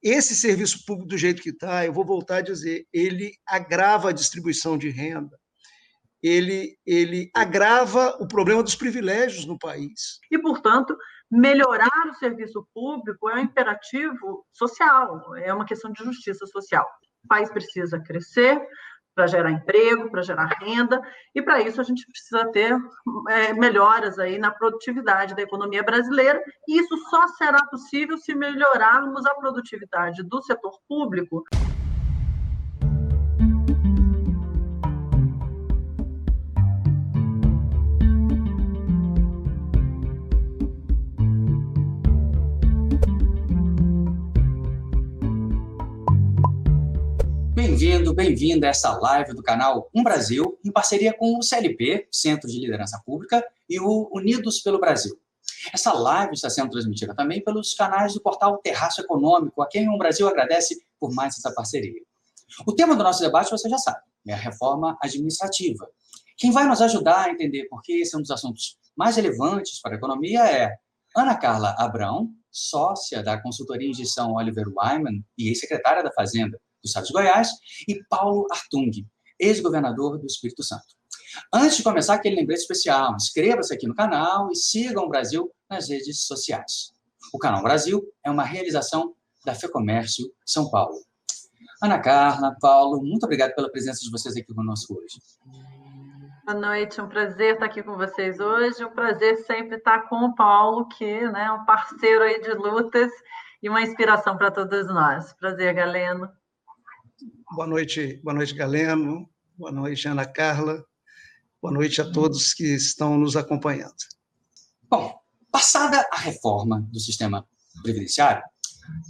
esse serviço público, do jeito que está, eu vou voltar a dizer, ele agrava a distribuição de renda, ele agrava o problema dos privilégios no país. E, portanto, melhorar o serviço público é um imperativo social, é uma questão de justiça social. O país precisa crescer para gerar emprego, para gerar renda, e para isso a gente precisa ter melhoras aí na produtividade da economia brasileira, e isso só será possível se melhorarmos a produtividade do setor público. Bem-vindo a essa live do canal Um Brasil, em parceria com o CLP, Centro de Liderança Pública, e o Unidos pelo Brasil. Essa live está sendo transmitida também pelos canais do portal Terraço Econômico, a quem o Brasil agradece por mais essa parceria. O tema do nosso debate, você já sabe, é a reforma administrativa. Quem vai nos ajudar a entender por que esse é um dos assuntos mais relevantes para a economia é Ana Carla Abrão, sócia da consultoria em gestão Oliver Wyman e ex-secretária da Fazenda do Estado de Goiás, e Paulo Artung, ex-governador do Espírito Santo. Antes de começar, aquele lembrete especial, inscreva-se aqui no canal e sigam o Brasil nas redes sociais. O Canal Brasil é uma realização da FEComércio São Paulo. Ana Carla, Paulo, muito obrigado pela presença de vocês aqui conosco hoje. Boa noite, é um prazer estar aqui com vocês hoje, um prazer sempre estar com o Paulo, que é um parceiro aí de lutas e uma inspiração para todos nós. Prazer, Galeno. Boa noite, Galeno. Boa noite, Ana Carla. Boa noite a todos que estão nos acompanhando. Bom, passada a reforma do sistema previdenciário,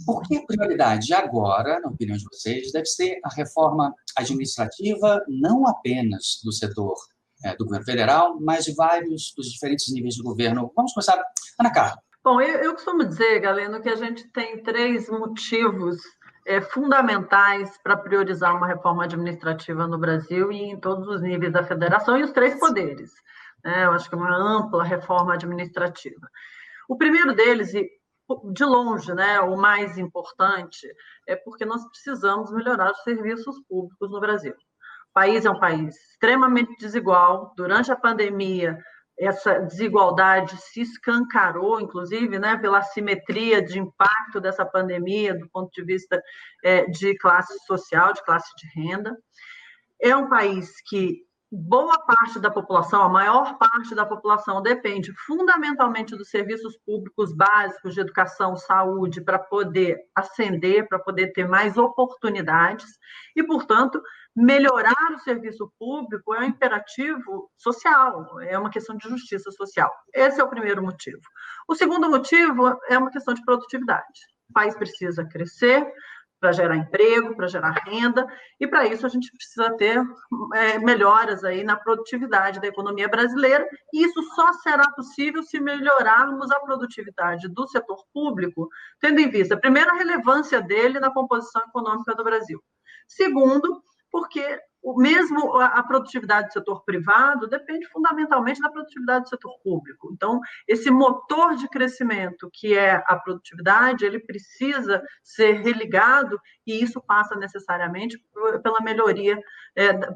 por que a prioridade agora, na opinião de vocês, deve ser a reforma administrativa, não apenas do setor do governo federal, mas de vários dos diferentes níveis de governo? Vamos começar, Ana Carla. Bom, eu costumo dizer, Galeno, que a gente tem 3 motivos fundamentais para priorizar uma reforma administrativa no Brasil e em todos os níveis da federação e os 3 poderes. Eu acho que é uma ampla reforma administrativa. O primeiro deles, e de longe, o mais importante, é porque nós precisamos melhorar os serviços públicos no Brasil. O país é um país extremamente desigual. Durante a pandemia, essa desigualdade se escancarou, inclusive, pela assimetria de impacto dessa pandemia, do ponto de vista de classe social, de classe de renda. É um país que boa parte da população, a maior parte da população, depende fundamentalmente dos serviços públicos básicos de educação, saúde, para poder ascender, para poder ter mais oportunidades e, portanto, melhorar o serviço público é um imperativo social, é uma questão de justiça social. Esse é o primeiro motivo. O segundo motivo é uma questão de produtividade. O país precisa crescer para gerar emprego, para gerar renda, e para isso a gente precisa ter melhoras aí na produtividade da economia brasileira, e isso só será possível se melhorarmos a produtividade do setor público, tendo em vista, primeiro, a relevância dele na composição econômica do Brasil. Segundo, porque mesmo a produtividade do setor privado depende fundamentalmente da produtividade do setor público. Então, esse motor de crescimento, que é a produtividade, ele precisa ser religado, e isso passa necessariamente pela melhoria,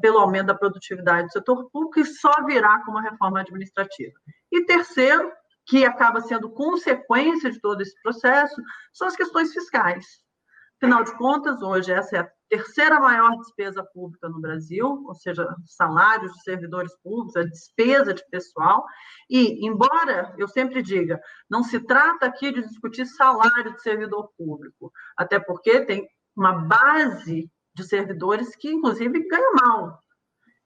pelo aumento da produtividade do setor público, e só virá com uma reforma administrativa. E terceiro, que acaba sendo consequência de todo esse processo, são as questões fiscais. Afinal de contas, hoje essa é a terceira maior despesa pública no Brasil, ou seja, salários de servidores públicos, a despesa de pessoal, e, embora eu sempre diga, não se trata aqui de discutir salário de servidor público, até porque tem uma base de servidores que, inclusive, ganha mal,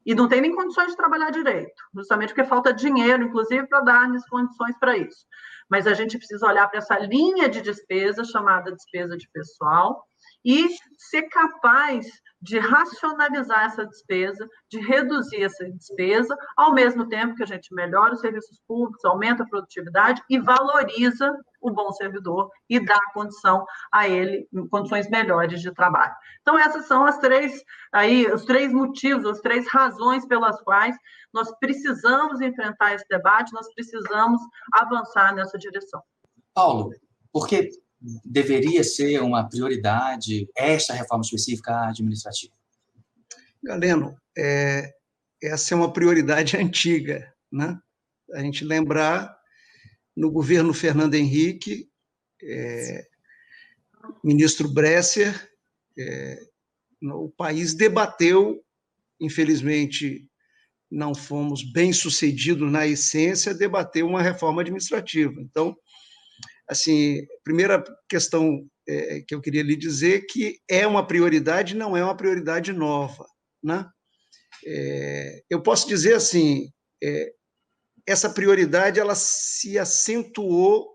e não tem nem condições de trabalhar direito, justamente porque falta dinheiro, inclusive, para dar-lhes condições para isso. Mas a gente precisa olhar para essa linha de despesa, chamada despesa de pessoal, e ser capaz de racionalizar essa despesa, de reduzir essa despesa, ao mesmo tempo que a gente melhora os serviços públicos, aumenta a produtividade e valoriza o bom servidor e dá condição a ele, condições melhores de trabalho. Então, essas são os 3 motivos, as 3 razões pelas quais nós precisamos enfrentar esse debate, nós precisamos avançar nessa direção. Paulo, porque deveria ser uma prioridade esta reforma específica administrativa? Galeno, essa é uma prioridade antiga, né? A gente lembrar, no governo Fernando Henrique, ministro Bresser, o país debateu, infelizmente não fomos bem-sucedidos na essência, debateu uma reforma administrativa. Então, assim, a primeira questão que eu queria lhe dizer que é uma prioridade, não é uma prioridade nova, né? Eu posso dizer assim, essa prioridade ela se acentuou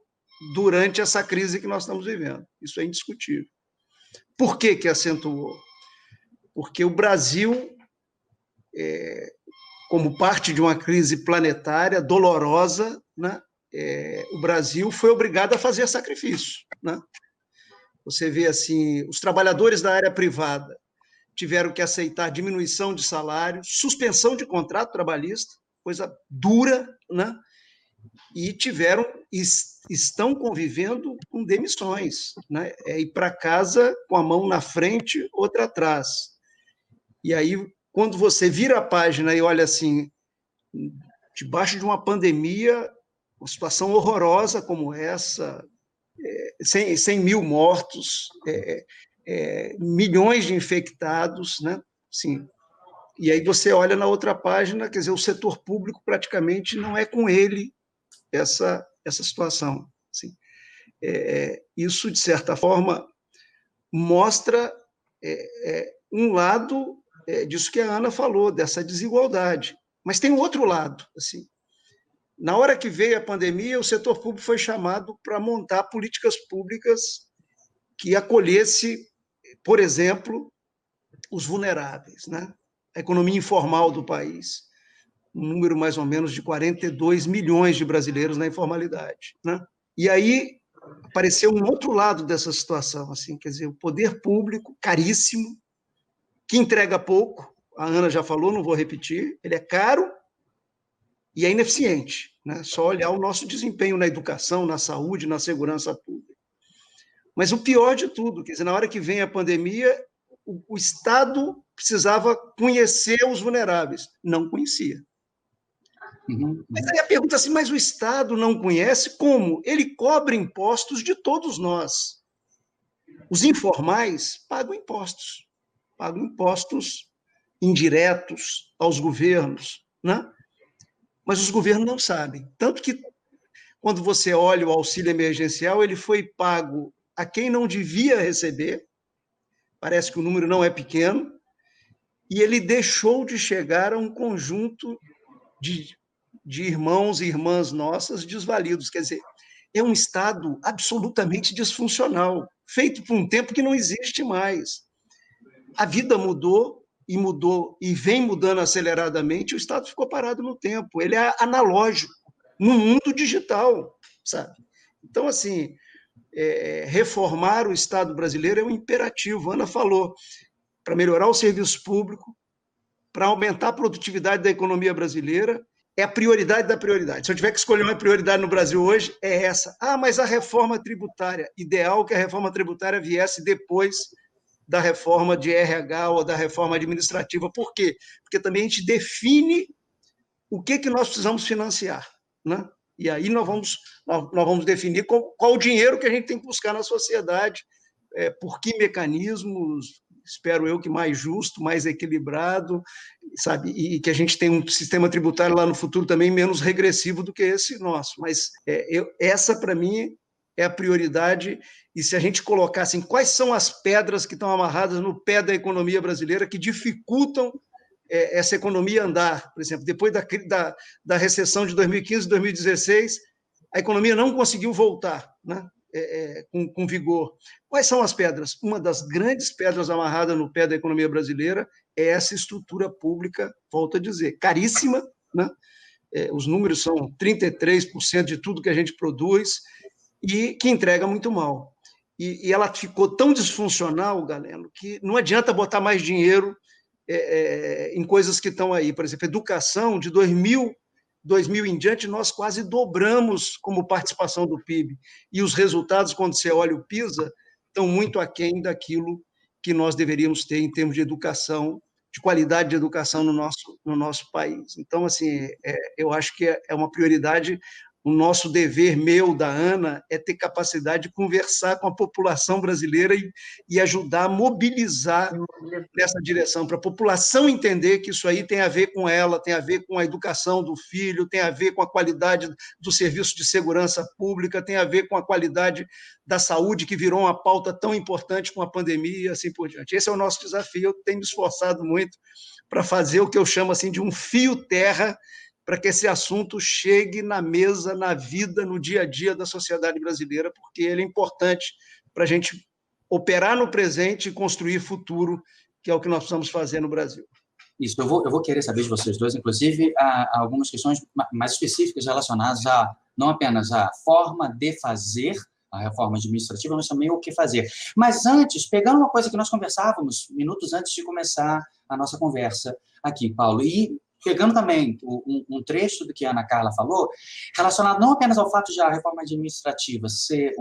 durante essa crise que nós estamos vivendo. Isso é indiscutível. Por que acentuou? Porque o Brasil, como parte de uma crise planetária dolorosa, né, o Brasil foi obrigado a fazer sacrifício, né? Você vê assim, os trabalhadores da área privada tiveram que aceitar diminuição de salário, suspensão de contrato trabalhista, coisa dura, né? E estão convivendo com demissões, né? Ir para casa com a mão na frente, outra atrás. E aí, quando você vira a página e olha assim, debaixo de uma pandemia, uma situação horrorosa como essa, 100 mil mortos, milhões de infectados, né? Sim. E aí você olha na outra página, quer dizer, o setor público praticamente não é com ele essa situação. Assim. Isso, de certa forma, mostra um lado disso que a Ana falou, dessa desigualdade. Mas tem um outro lado. Assim. Na hora que veio a pandemia, o setor público foi chamado para montar políticas públicas que acolhesse, por exemplo, os vulneráveis, né? A economia informal do país, um número mais ou menos de 42 milhões de brasileiros na informalidade, né? E aí apareceu um outro lado dessa situação, assim, quer dizer, o poder público caríssimo, que entrega pouco, a Ana já falou, não vou repetir, ele é caro e é ineficiente, né? Só olhar o nosso desempenho na educação, na saúde, na segurança pública. Mas o pior de tudo, quer dizer, na hora que vem a pandemia, o Estado precisava conhecer os vulneráveis. Não conhecia. Mas aí a pergunta é assim, mas o Estado não conhece como? Ele cobra impostos de todos nós. Os informais pagam impostos indiretos aos governos, né? Mas os governos não sabem. Tanto que, quando você olha o auxílio emergencial, ele foi pago a quem não devia receber, parece que o número não é pequeno, e ele deixou de chegar a um conjunto de irmãos e irmãs nossas desvalidos. Quer dizer, é um Estado absolutamente disfuncional, feito por um tempo que não existe mais. A vida mudou e vem mudando aceleradamente, o Estado ficou parado no tempo. Ele é analógico, no mundo digital, sabe? Então, assim, reformar o Estado brasileiro é um imperativo. A Ana falou, para melhorar o serviço público, para aumentar a produtividade da economia brasileira, é a prioridade da prioridade. Se eu tiver que escolher uma prioridade no Brasil hoje, é essa. Mas a reforma tributária, ideal que a reforma tributária viesse depois da reforma de RH ou da reforma administrativa. Por quê? Porque também a gente define o que nós precisamos financiar, né? E aí nós vamos definir qual o dinheiro que a gente tem que buscar na sociedade, por que mecanismos, espero eu que mais justo, mais equilibrado, sabe? E que a gente tenha um sistema tributário lá no futuro também menos regressivo do que esse nosso. Mas essa, para mim, é a prioridade. E se a gente colocar assim, quais são as pedras que estão amarradas no pé da economia brasileira que dificultam essa economia andar? Por exemplo, depois da recessão de 2015 e 2016, a economia não conseguiu voltar, né? Com vigor. Quais são as pedras? Uma das grandes pedras amarradas no pé da economia brasileira é essa estrutura pública, volto a dizer, caríssima, né? Os números são 33% de tudo que a gente produz e que entrega muito mal. E ela ficou tão disfuncional, Galeno, que não adianta botar mais dinheiro em coisas que estão aí. Por exemplo, educação, de 2000 em diante, nós quase dobramos como participação do PIB. E os resultados, quando você olha o PISA, estão muito aquém daquilo que nós deveríamos ter em termos de educação, de qualidade de educação no nosso país. Então, assim, eu acho que é uma prioridade. O nosso dever, meu, da Ana, é ter capacidade de conversar com a população brasileira e ajudar a mobilizar nessa direção, para a população entender que isso aí tem a ver com ela, tem a ver com a educação do filho, tem a ver com a qualidade do serviço de segurança pública, tem a ver com a qualidade da saúde, que virou uma pauta tão importante com a pandemia e assim por diante. Esse é o nosso desafio. Eu tenho me esforçado muito para fazer o que eu chamo assim de um fio terra, para que esse assunto chegue na mesa, na vida, no dia a dia da sociedade brasileira, porque ele é importante para a gente operar no presente e construir futuro, que é o que nós precisamos fazer no Brasil. Isso, eu vou querer saber de vocês dois, inclusive, algumas questões mais específicas relacionadas a não apenas a forma de fazer a reforma administrativa, mas também o que fazer. Mas antes, pegando uma coisa que nós conversávamos minutos antes de começar a nossa conversa aqui, Paulo, e pegando também um trecho do que a Ana Carla falou, relacionado não apenas ao fato de a reforma administrativa ser,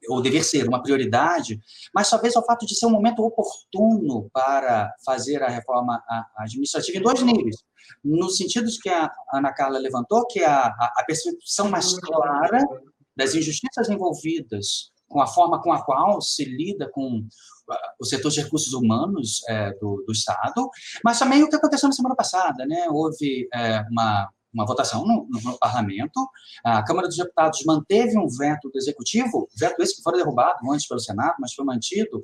ou dever ser uma prioridade, mas talvez ao fato de ser um momento oportuno para fazer a reforma administrativa em dois níveis. No sentido que a Ana Carla levantou, que é a percepção mais clara das injustiças envolvidas com a forma com a qual se lida com o setor de recursos humanos do Estado, mas também o que aconteceu na semana passada, né? Houve uma votação no parlamento, a Câmara dos Deputados manteve um veto do Executivo, veto esse que foi derrubado antes pelo Senado, mas foi mantido,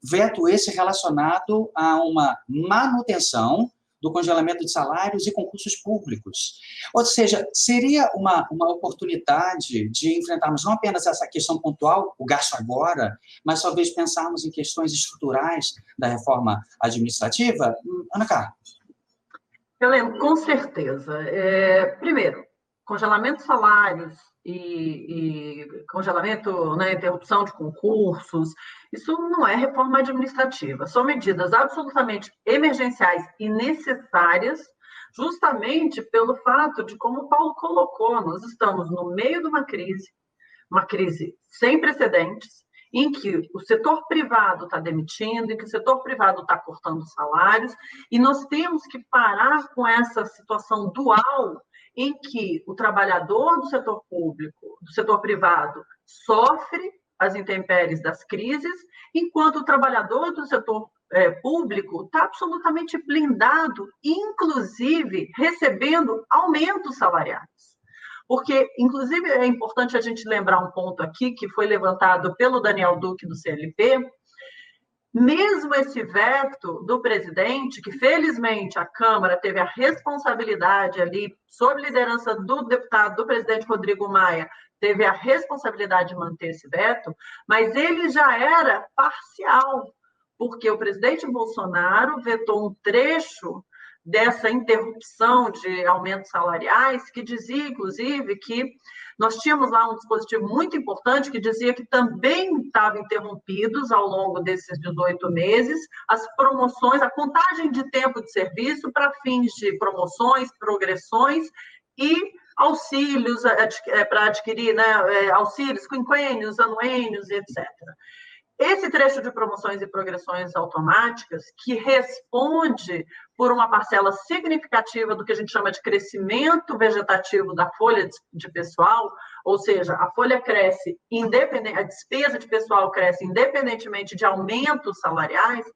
veto esse relacionado a uma manutenção do congelamento de salários e concursos públicos. Ou seja, seria uma oportunidade de enfrentarmos não apenas essa questão pontual, o gasto agora, mas talvez pensarmos em questões estruturais da reforma administrativa? Ana Carla. Helena, com certeza. Primeiro, congelamento de salários e congelamento, né, interrupção de concursos, isso não é reforma administrativa, são medidas absolutamente emergenciais e necessárias, justamente pelo fato de, como o Paulo colocou, nós estamos no meio de uma crise sem precedentes, em que o setor privado está demitindo, em que o setor privado está cortando salários, e nós temos que parar com essa situação dual em que o trabalhador do setor público, do setor privado, sofre as intempéries das crises, enquanto o trabalhador do setor público está absolutamente blindado, inclusive recebendo aumentos salariais. Porque, inclusive, é importante a gente lembrar um ponto aqui, que foi levantado pelo Daniel Duque, do CLP, mesmo esse veto do presidente, que felizmente a Câmara teve a responsabilidade ali, sob liderança do deputado, do presidente Rodrigo Maia, teve a responsabilidade de manter esse veto, mas ele já era parcial, porque o presidente Bolsonaro vetou um trecho dessa interrupção de aumentos salariais, que dizia, inclusive, que nós tínhamos lá um dispositivo muito importante que dizia que também estavam interrompidos ao longo desses 18 meses as promoções, a contagem de tempo de serviço para fins de promoções, progressões e auxílios para adquirir, né, auxílios, quinquênios, anuênios, etc. Esse trecho de promoções e progressões automáticas, que responde por uma parcela significativa do que a gente chama de crescimento vegetativo da folha de pessoal, ou seja, a folha cresce independente, a despesa de pessoal cresce independentemente de aumentos salariais,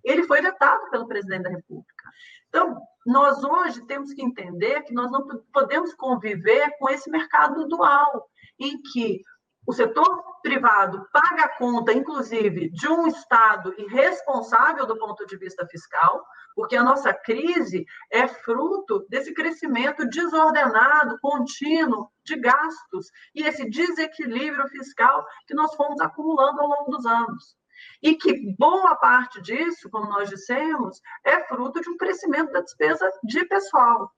ele foi vetado pelo presidente da República. Então, nós hoje temos que entender que nós não podemos conviver com esse mercado dual, em que o setor privado paga a conta, inclusive, de um Estado irresponsável do ponto de vista fiscal, porque a nossa crise é fruto desse crescimento desordenado, contínuo de gastos e esse desequilíbrio fiscal que nós fomos acumulando ao longo dos anos. E que boa parte disso, como nós dissemos, é fruto de um crescimento da despesa de pessoal.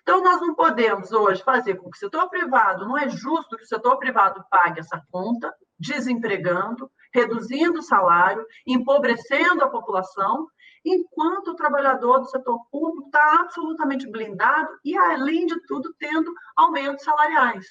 Então, nós não podemos hoje fazer com que o setor privado, não é justo que o setor privado pague essa conta, desempregando, reduzindo o salário, empobrecendo a população, enquanto o trabalhador do setor público está absolutamente blindado e, além de tudo, tendo aumentos salariais.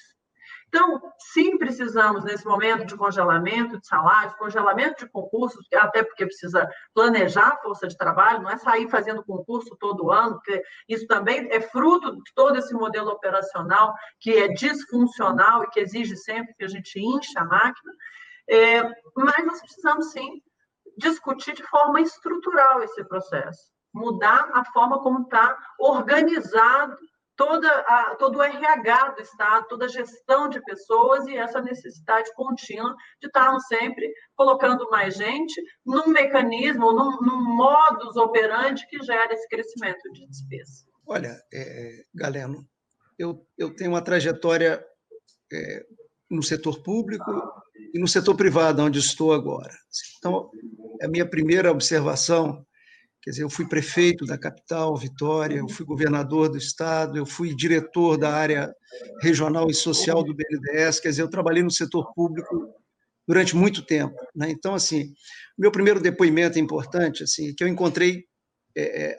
Então, sim, precisamos, nesse momento, de congelamento de salários, congelamento de concursos, até porque precisa planejar a força de trabalho, não é sair fazendo concurso todo ano, porque isso também é fruto de todo esse modelo operacional que é disfuncional e que exige sempre que a gente inche a máquina. Mas nós precisamos, sim, discutir de forma estrutural esse processo, mudar a forma como está organizado todo o RH do Estado, toda a gestão de pessoas e essa necessidade contínua de estarmos sempre colocando mais gente num mecanismo, num modus operandi que gera esse crescimento de despesa. Olha, Galeno, eu tenho uma trajetória no setor público e no setor privado, onde estou agora. Então, a minha primeira observação, quer dizer, eu fui prefeito da capital, Vitória, eu fui governador do estado, eu fui diretor da área regional e social do BNDES, quer dizer, eu trabalhei no setor público durante muito tempo, né? Então, assim, meu primeiro depoimento importante, assim, que eu encontrei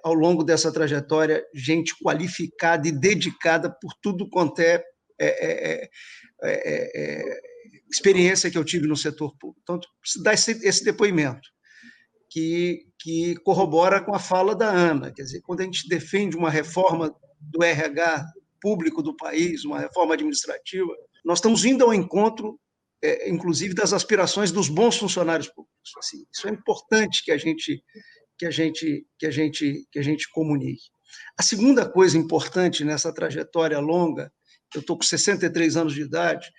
ao longo dessa trajetória gente qualificada e dedicada por tudo quanto é experiência que eu tive no setor público. Então, preciso dar esse depoimento, que corrobora com a fala da Ana. Quer dizer, quando a gente defende uma reforma do RH público do país, uma reforma administrativa, nós estamos indo ao encontro, inclusive, das aspirações dos bons funcionários públicos. Assim, isso é importante que a gente comunique. A segunda coisa importante nessa trajetória longa, eu estou com 63 anos de idade,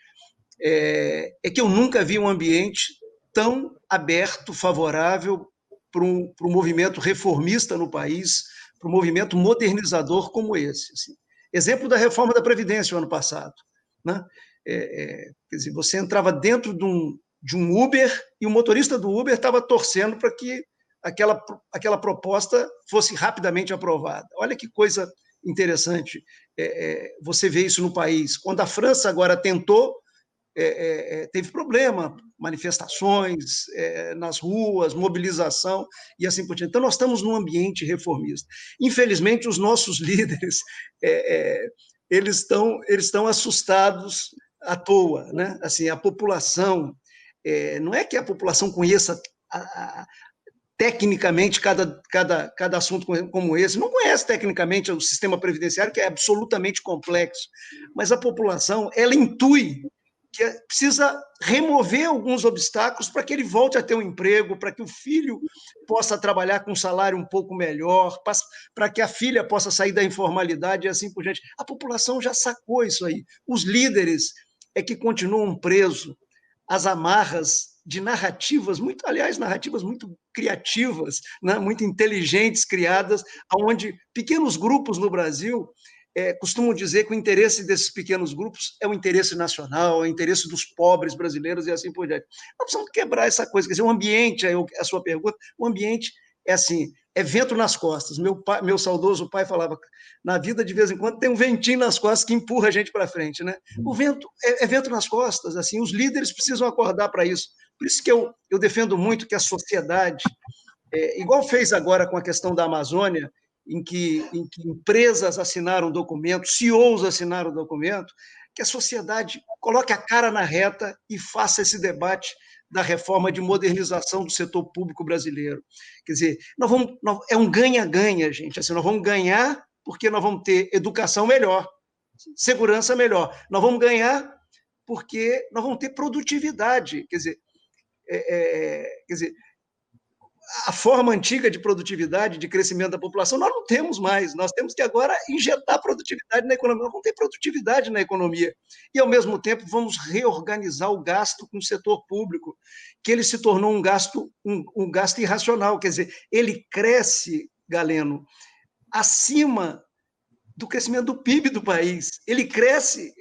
é que eu nunca vi um ambiente tão aberto, favorável para um movimento reformista no país, para um movimento modernizador como esse. Assim. Exemplo da reforma da Previdência, o ano passado. Né? Quer dizer, você entrava dentro de um Uber e o motorista do Uber estava torcendo para que aquela proposta fosse rapidamente aprovada. Olha que coisa interessante você vê isso no país. Quando a França agora tentou, teve problema, manifestações nas ruas, mobilização e assim por diante. Então, nós estamos num ambiente reformista. Infelizmente, os nossos líderes eles estão assustados à toa, né? Assim, a população, não é que a população conheça tecnicamente cada assunto como esse, não conhece tecnicamente o sistema previdenciário, que é absolutamente complexo, mas a população, ela intui que precisa remover alguns obstáculos para que ele volte a ter um emprego, para que o filho possa trabalhar com um salário um pouco melhor, para que a filha possa sair da informalidade e assim por diante. A população já sacou isso aí. Os líderes é que continuam presos às amarras de narrativas, narrativas muito criativas, né, muito inteligentes, criadas, onde pequenos grupos no Brasil costumam dizer que o interesse desses pequenos grupos é o interesse nacional, é o interesse dos pobres brasileiros e assim por diante. Nós precisamos quebrar essa coisa. Quer dizer, o ambiente, a sua pergunta, o ambiente é assim, é vento nas costas. Meu saudoso pai falava, na vida, de vez em quando, tem um ventinho nas costas que empurra a gente para frente. Né? O vento é vento nas costas, assim, os líderes precisam acordar para isso. Por isso que eu defendo muito que a sociedade, igual fez agora com a questão da Amazônia, em que empresas assinaram documento, CEOs assinaram documento, que a sociedade coloque a cara na reta e faça esse debate da reforma de modernização do setor público brasileiro. Quer dizer, é um ganha-ganha, gente. Assim, nós vamos ganhar porque nós vamos ter educação melhor, segurança melhor. Nós vamos ganhar porque nós vamos ter produtividade. Quer dizer, a forma antiga de produtividade, de crescimento da população, nós não temos mais. Nós temos que agora injetar produtividade na economia. Nós vamos ter produtividade na economia. E, ao mesmo tempo, vamos reorganizar o gasto com o setor público, que ele se tornou um gasto irracional. Quer dizer, ele cresce, Galeno, acima do crescimento do PIB do país. Ele cresce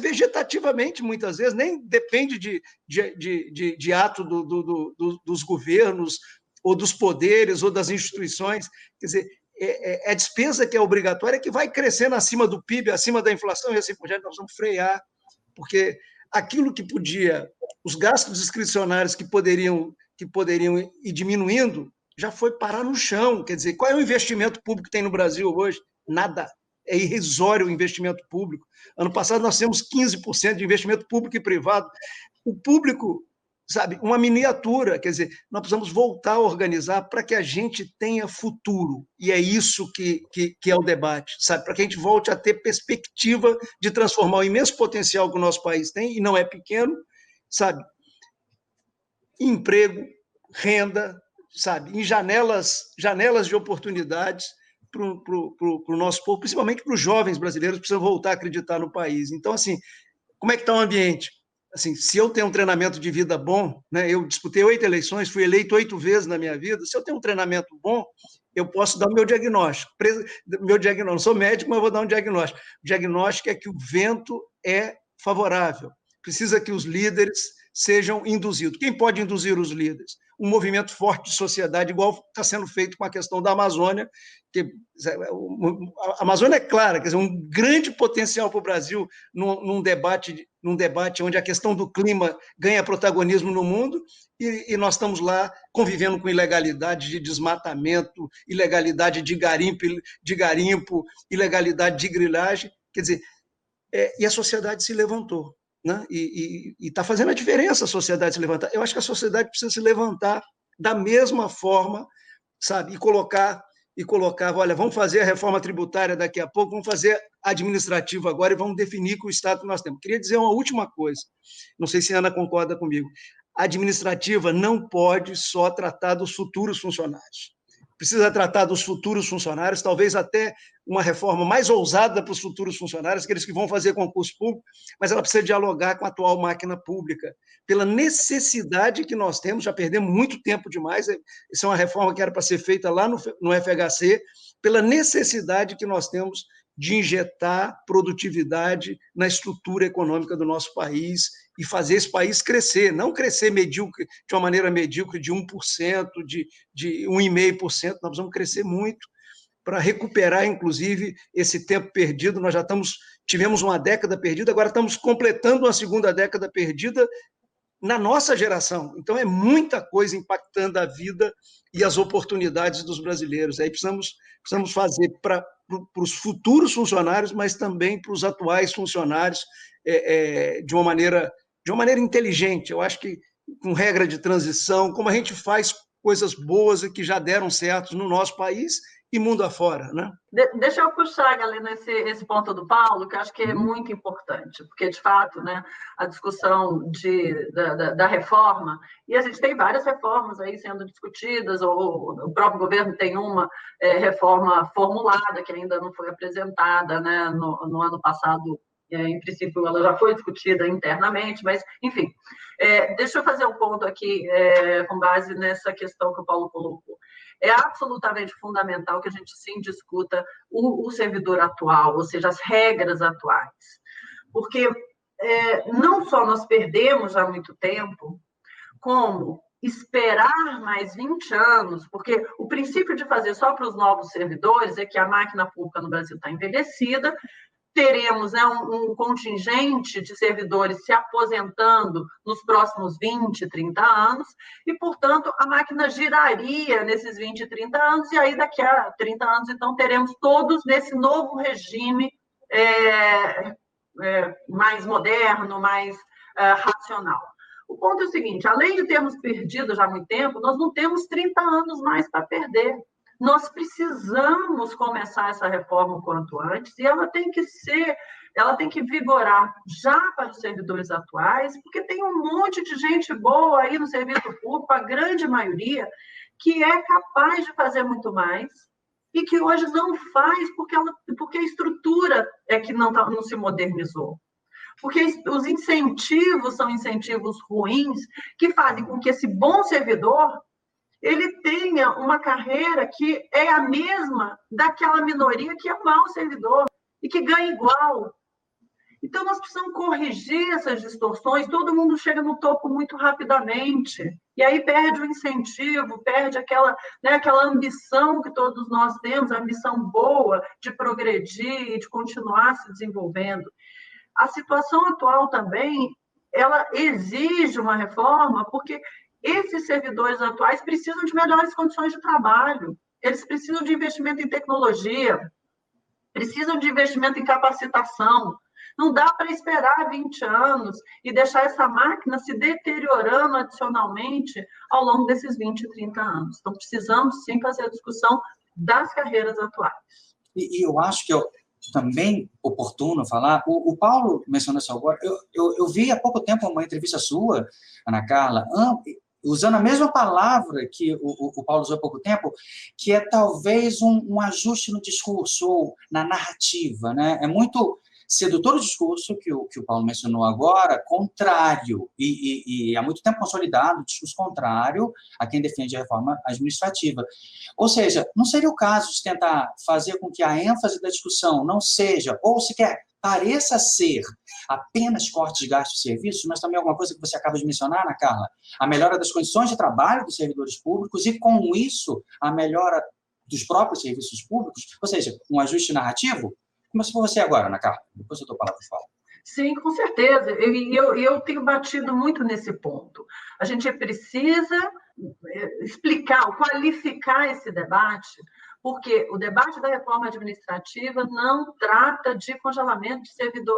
vegetativamente, muitas vezes, nem depende de ato dos governos, ou dos poderes, ou das instituições. Quer dizer, a despesa que é obrigatória que vai crescendo acima do PIB, acima da inflação, e assim por diante. Nós vamos frear, porque aquilo que podia, os gastos discricionários que poderiam ir diminuindo, já foi parar no chão. Quer dizer, qual é o investimento público que tem no Brasil hoje? Nada. É irrisório o investimento público. Ano passado nós temos 15% de investimento público e privado. O público, sabe, uma miniatura, quer dizer, nós precisamos voltar a organizar para que a gente tenha futuro. E é isso que é o debate, sabe? Para que a gente volte a ter perspectiva de transformar o imenso potencial que o nosso país tem, e não é pequeno, sabe? Emprego, renda, sabe? Em janelas de oportunidades para o nosso povo, principalmente para os jovens brasileiros que precisam voltar a acreditar no país. Então, assim, como é que está o ambiente? Assim, se eu tenho um treinamento de vida bom, né, eu disputei 8 eleições, fui eleito 8 vezes na minha vida, se eu tenho um treinamento bom, eu posso dar o meu diagnóstico. Não sou médico, mas vou dar um diagnóstico. O diagnóstico é que o vento é favorável. Precisa que os líderes sejam induzidos. Quem pode induzir os líderes? Um movimento forte de sociedade, igual está sendo feito com a questão da Amazônia, que a Amazônia é clara, quer dizer, um grande potencial para o Brasil num debate onde a questão do clima ganha protagonismo no mundo, e nós estamos lá convivendo com ilegalidade de desmatamento, ilegalidade de garimpo, ilegalidade de grilagem, quer dizer, e a sociedade se levantou. Né? E está fazendo a diferença a sociedade se levantar. Eu acho que a sociedade precisa se levantar da mesma forma, sabe? E colocar, olha, vamos fazer a reforma tributária daqui a pouco, vamos fazer a administrativa agora e vamos definir com o Estado que nós temos. Queria dizer uma última coisa, não sei se a Ana concorda comigo. A administrativa não pode só tratar dos futuros funcionários. Precisa tratar dos futuros funcionários, talvez até uma reforma mais ousada para os futuros funcionários, aqueles que vão fazer concurso público, mas ela precisa dialogar com a atual máquina pública, pela necessidade que nós temos, já perdemos muito tempo demais, essa é uma reforma que era para ser feita lá no FHC, pela necessidade que nós temos de injetar produtividade na estrutura econômica do nosso país e fazer esse país crescer, não crescer medíocre, de uma maneira medíocre de 1%, de 1,5%, nós vamos crescer muito para recuperar, inclusive, esse tempo perdido. Nós já tivemos uma década perdida, agora estamos completando uma segunda década perdida na nossa geração. Então, é muita coisa impactando a vida e as oportunidades dos brasileiros. Aí precisamos fazer para os futuros funcionários, mas também para os atuais funcionários, de uma maneira inteligente. Eu acho que com regra de transição, como a gente faz coisas boas e que já deram certo no nosso país e mundo afora, né? Deixa eu puxar, Galena, esse ponto do Paulo, que eu acho que é muito importante, porque, de fato, né, a discussão da reforma, e a gente tem várias reformas aí sendo discutidas, ou o próprio governo tem uma reforma formulada, que ainda não foi apresentada, né, no ano passado. Em princípio, ela já foi discutida internamente, mas, enfim. Deixa eu fazer um ponto aqui, com base nessa questão que o Paulo colocou. É absolutamente fundamental que a gente, sim, discuta o servidor atual, ou seja, as regras atuais. Porque não só nós perdemos já muito tempo, como esperar mais 20 anos, porque o princípio de fazer só para os novos servidores é que a máquina pública no Brasil está envelhecida, teremos, né, um contingente de servidores se aposentando nos próximos 20, 30 anos, e, portanto, a máquina giraria nesses 20, 30 anos, e aí daqui a 30 anos, então, teremos todos nesse novo regime mais moderno, mais racional. O ponto é o seguinte, além de termos perdido já muito tempo, nós não temos 30 anos mais para perder. Nós precisamos começar essa reforma o quanto antes, e ela tem que vigorar já para os servidores atuais, porque tem um monte de gente boa aí no serviço público, a grande maioria, que é capaz de fazer muito mais, e que hoje não faz porque a estrutura é que não se modernizou. Porque os incentivos são incentivos ruins, que fazem com que esse bom servidor ele tenha uma carreira que é a mesma daquela minoria que é mau servidor e que ganha igual. Então, nós precisamos corrigir essas distorções. Todo mundo chega no topo muito rapidamente, e aí perde o incentivo, perde aquela ambição que todos nós temos, a ambição boa de progredir e de continuar se desenvolvendo. A situação atual também, ela exige uma reforma, porque esses servidores atuais precisam de melhores condições de trabalho, eles precisam de investimento em tecnologia, precisam de investimento em capacitação. Não dá para esperar 20 anos e deixar essa máquina se deteriorando adicionalmente ao longo desses 20, 30 anos. Então, precisamos, sim, fazer a discussão das carreiras atuais. E eu acho que é também oportuno falar, o Paulo mencionou isso agora, eu vi há pouco tempo uma entrevista sua, Ana Carla, usando a mesma palavra que o Paulo usou há pouco tempo, que é talvez um ajuste no discurso ou na narrativa, né? É muito sedutor o discurso que o Paulo mencionou agora, contrário, e há muito tempo consolidado o discurso contrário a quem defende a reforma administrativa. Ou seja, não seria o caso de tentar fazer com que a ênfase da discussão não seja, ou sequer pareça ser, apenas cortes de gastos e serviços, mas também alguma coisa que você acaba de mencionar, Ana Carla, a melhora das condições de trabalho dos servidores públicos e, com isso, a melhora dos próprios serviços públicos, ou seja, um ajuste narrativo? Começa por você agora, Ana Carla, depois eu dou a palavra para o Paulo. Sim, com certeza. Eu tenho batido muito nesse ponto. A gente precisa explicar, qualificar esse debate, porque o debate da reforma administrativa não trata de congelamento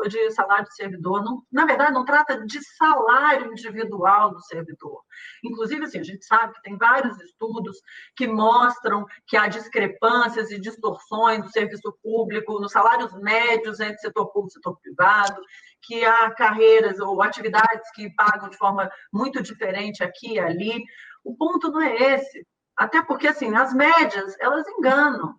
de salário de servidor, não, na verdade, não trata de salário individual do servidor. Inclusive, assim, a gente sabe que tem vários estudos que mostram que há discrepâncias e distorções do serviço público, nos salários médios entre setor público e setor privado, que há carreiras ou atividades que pagam de forma muito diferente aqui e ali. O ponto não é esse. Até porque, assim, as médias, elas enganam.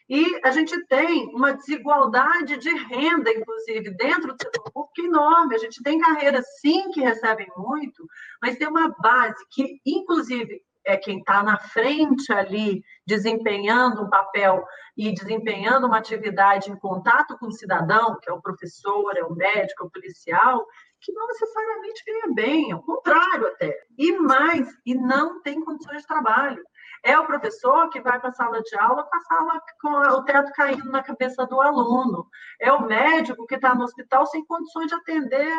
E a gente tem uma desigualdade de renda, inclusive, dentro do setor público enorme. A gente tem carreiras, sim, que recebem muito, mas tem uma base que, inclusive, é quem está na frente ali, desempenhando um papel e desempenhando uma atividade em contato com o cidadão, que é o professor, é o médico, é o policial, que não necessariamente ganha bem, ao contrário até. E não tem condições de trabalho. É o professor que vai para a sala de aula com o teto caindo na cabeça do aluno. É o médico que está no hospital sem condições de atender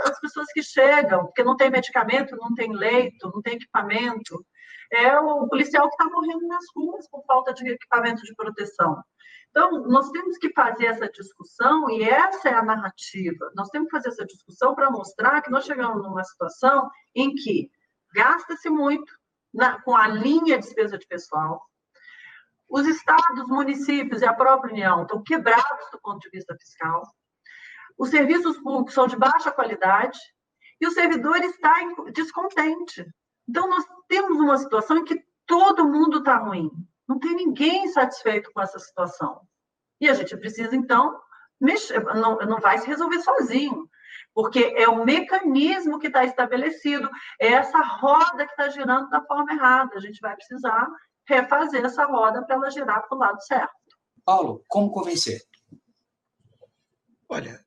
as pessoas que chegam, porque não tem medicamento, não tem leito, não tem equipamento. É o policial que está morrendo nas ruas por falta de equipamento de proteção. Então, nós temos que fazer essa discussão, e essa é a narrativa. Nós temos que fazer essa discussão para mostrar que nós chegamos numa situação em que gasta-se muito com a linha de despesa de pessoal, os estados, municípios e a própria União estão quebrados do ponto de vista fiscal, os serviços públicos são de baixa qualidade e o servidor está descontente. Então, nós temos uma situação em que todo mundo está ruim. Não tem ninguém satisfeito com essa situação. E a gente precisa, então, mexer. Não vai se resolver sozinho, porque é o mecanismo que está estabelecido, é essa roda que está girando da forma errada. A gente vai precisar refazer essa roda para ela girar para o lado certo. Paulo, como convencer? Olha,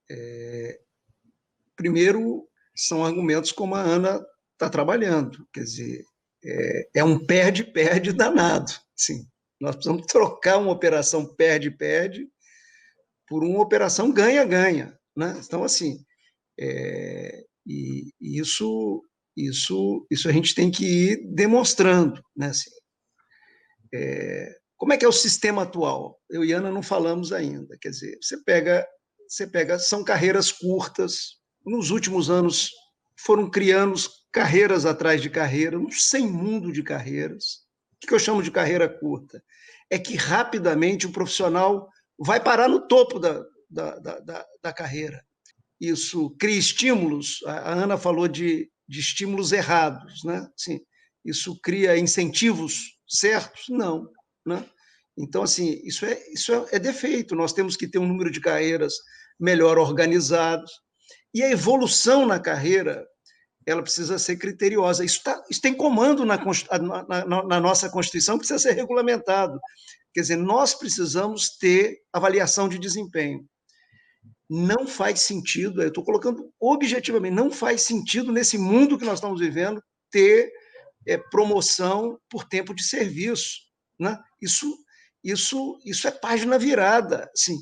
primeiro, são argumentos como a Ana está trabalhando, quer dizer, é um perde-perde danado. Sim, nós precisamos trocar uma operação perde-perde por uma operação ganha-ganha, né? Então, assim, e isso a gente tem que ir demonstrando, né? Assim, como é que é o sistema atual? Eu e Ana não falamos ainda, quer dizer, você pega, são carreiras curtas, nos últimos anos foram criando carreiras atrás de carreira, um sem mundo de carreiras. O que eu chamo de carreira curta? É que rapidamente o profissional vai parar no topo da carreira. Isso cria estímulos, a Ana falou de estímulos errados, né? Assim, isso cria incentivos certos? Não, né? Então, assim, isso é defeito, nós temos que ter um número de carreiras melhor organizados, e a evolução na carreira, ela precisa ser criteriosa. Isso tem comando na nossa Constituição, precisa ser regulamentado. Quer dizer, nós precisamos ter avaliação de desempenho. Não faz sentido, eu estou colocando objetivamente, não faz sentido nesse mundo que nós estamos vivendo ter promoção por tempo de serviço, né? Isso é página virada. Assim,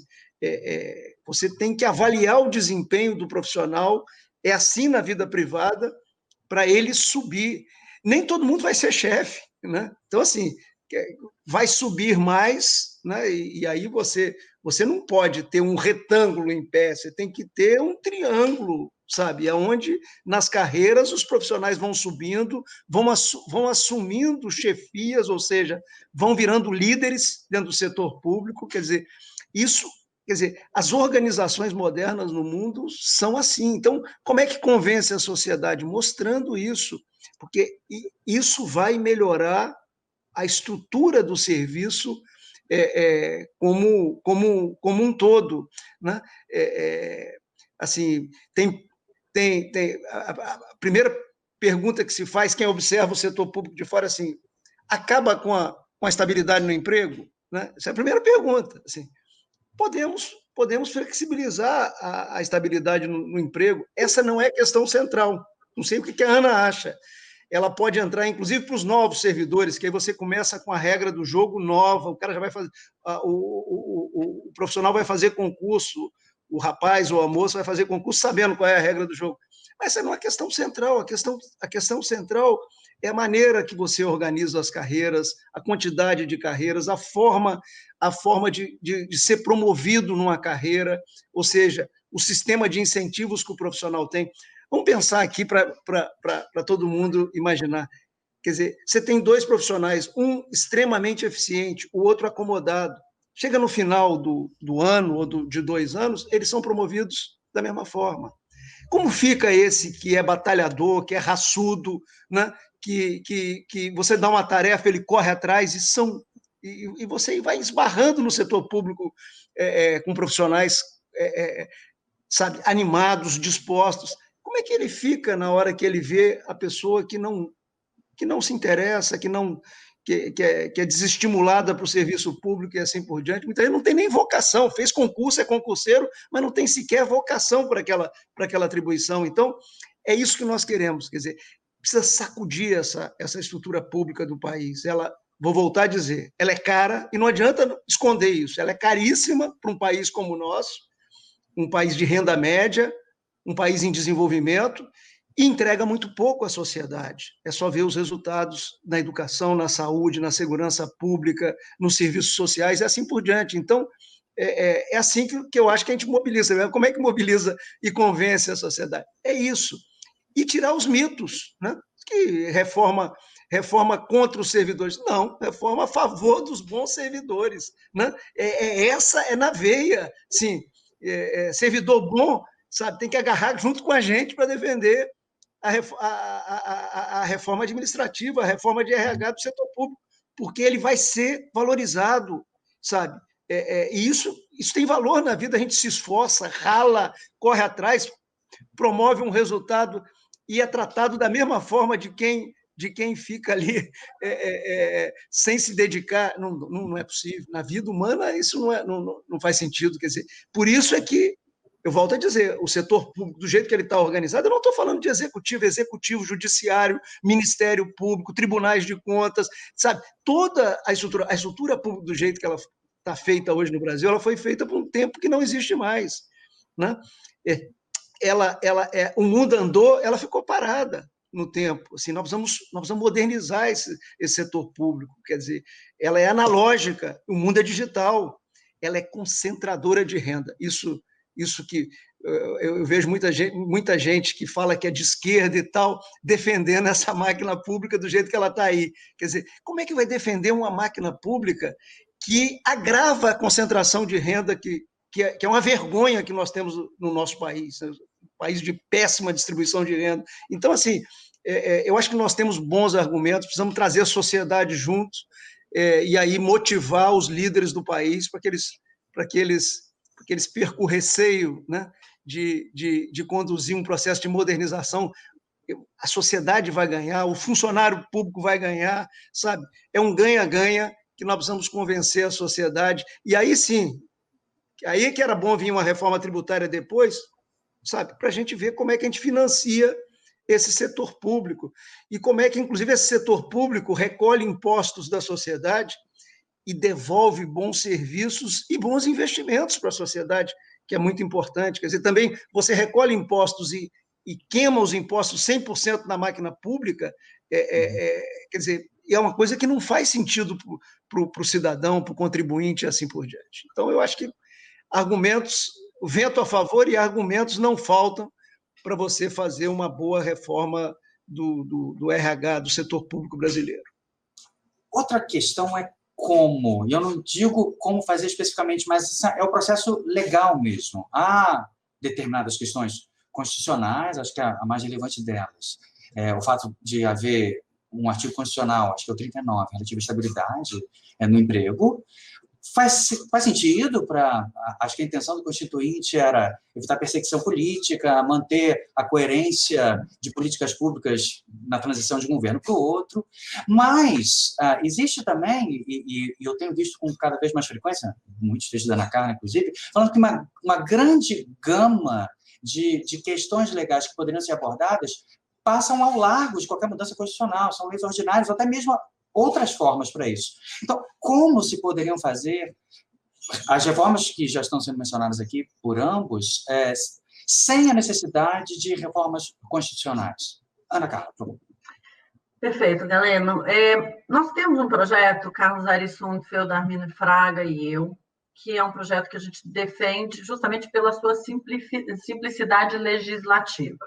você tem que avaliar o desempenho do profissional, é assim na vida privada, para ele subir. nem todo mundo vai ser chefe, né? Então, assim, vai subir mais, né? E aí você não pode ter um retângulo em pé, você tem que ter um triângulo, sabe? Onde nas carreiras os profissionais vão subindo, vão assumindo chefias, ou seja, vão virando líderes dentro do setor público. Quer dizer, as organizações modernas no mundo são assim. Então, como é que convence a sociedade? Mostrando isso, porque isso vai melhorar a estrutura do serviço como um todo, né? Assim, a primeira pergunta que se faz, quem observa o setor público de fora, assim, acaba com a estabilidade no emprego? Né? Essa é a primeira pergunta. Assim, podemos flexibilizar a estabilidade no emprego. Essa não é questão central. Não sei o que a Ana acha. Ela pode entrar, inclusive, para os novos servidores, que aí você começa com a regra do jogo nova, o cara já vai fazer, o profissional vai fazer concurso, o rapaz ou a moça vai fazer concurso sabendo qual é a regra do jogo. Mas essa não é a questão central. A questão central é a maneira que você organiza as carreiras, a quantidade de carreiras, a forma de ser promovido numa carreira, ou seja, o sistema de incentivos que o profissional tem. Vamos pensar aqui para todo mundo imaginar. Quer dizer, você tem dois profissionais, um extremamente eficiente, o outro acomodado. Chega no final do ano ou de 2 anos, eles são promovidos da mesma forma. Como fica esse que é batalhador, que é raçudo, né? que você dá uma tarefa, ele corre atrás, e você vai esbarrando no setor público com profissionais sabe, animados, dispostos. Como é que ele fica na hora que ele vê a pessoa que não se interessa, que é desestimulada para o serviço público e assim por diante? Muitas vezes não tem nem vocação, fez concurso, é concurseiro, mas não tem sequer vocação para aquela atribuição. Então, é isso que nós queremos, quer dizer, precisa sacudir essa estrutura pública do país. Vou voltar a dizer, ela é cara, e não adianta esconder isso, ela é caríssima para um país como o nosso, um país de renda média, um país em desenvolvimento, e entrega muito pouco à sociedade. É só ver os resultados na educação, na saúde, na segurança pública, nos serviços sociais, e assim por diante. Então, é assim que eu acho que a gente mobiliza. Como é que mobiliza e convence a sociedade? É isso. E tirar os mitos, né? Que reforma contra os servidores. Não, reforma a favor dos bons servidores. Né? Essa é na veia. Sim, servidor bom, sabe, tem que agarrar junto com a gente para defender a reforma administrativa, a reforma de RH do setor público, porque ele vai ser valorizado, sabe? E isso tem valor na vida, a gente se esforça, rala, corre atrás, promove um resultado e é tratado da mesma forma de quem fica ali sem se dedicar. Não é possível. Na vida humana, isso não faz sentido. Quer dizer, por isso é que, eu volto a dizer, o setor público, do jeito que ele está organizado, eu não estou falando de executivo, judiciário, Ministério Público, tribunais de contas, sabe? Toda a estrutura pública, do jeito que ela está feita hoje no Brasil, ela foi feita por um tempo que não existe mais. Né? O mundo andou, ela ficou parada no tempo. Assim, nós precisamos modernizar esse setor público. Quer dizer, ela é analógica, o mundo é digital, ela é concentradora de renda. Isso que eu vejo muita gente que fala que é de esquerda e tal, defendendo essa máquina pública do jeito que ela está aí. Quer dizer, como é que vai defender uma máquina pública que agrava a concentração de renda que é uma vergonha que nós temos no nosso país, um país de péssima distribuição de renda? Então, assim, eu acho que nós temos bons argumentos, precisamos trazer a sociedade juntos e aí motivar os líderes do país para que eles percam o receio, né, de conduzir um processo de modernização. A sociedade vai ganhar, o funcionário público vai ganhar, sabe? É um ganha-ganha que nós precisamos convencer a sociedade. E aí sim, aí que era bom vir uma reforma tributária depois, sabe? Para a gente ver como é que a gente financia esse setor público e como é que, inclusive, esse setor público recolhe impostos da sociedade e devolve bons serviços e bons investimentos para a sociedade, que é muito importante. Quer dizer, também você recolhe impostos e queima os impostos 100% na máquina pública, Quer dizer, é uma coisa que não faz sentido para o cidadão, para o contribuinte e assim por diante. Então, eu acho que argumentos, vento a favor e argumentos não faltam para você fazer uma boa reforma do RH, do setor público brasileiro. Outra questão é como, e eu não digo como fazer especificamente, mas é o processo legal mesmo. Há determinadas questões constitucionais, acho que a mais relevante delas é o fato de haver um artigo constitucional, acho que é o 39, relativo à estabilidade no emprego. Faz sentido acho que a intenção do Constituinte era evitar perseguição política, manter a coerência de políticas públicas na transição de um governo para o outro, mas existe também, e eu tenho visto com cada vez mais frequência, muitos textos da Ana Carla, inclusive, falando que uma grande gama de questões legais que poderiam ser abordadas passam ao largo de qualquer mudança constitucional, são leis ordinárias, ou até mesmo outras formas para isso. Então, como se poderiam fazer as reformas que já estão sendo mencionadas aqui por ambos, sem a necessidade de reformas constitucionais? Ana Carla, por favor. Perfeito, Galeno. Nós temos um projeto, Carlos Arisson, Feudal Armino Fraga e eu, que é um projeto que a gente defende justamente pela sua simplicidade legislativa.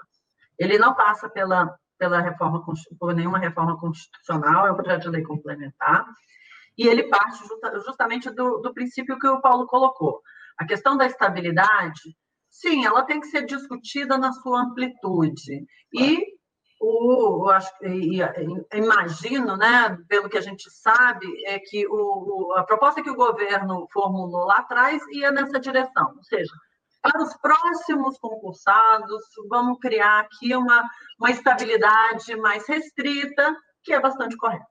Ele não passa por nenhuma reforma constitucional, é um projeto de lei complementar, e ele parte justamente do princípio que o Paulo colocou. A questão da estabilidade, sim, ela tem que ser discutida na sua amplitude, e imagino, né, pelo que a gente sabe, é que a proposta que o governo formulou lá atrás ia nessa direção, ou seja, para os próximos concursados, vamos criar aqui uma estabilidade mais restrita, que é bastante correta.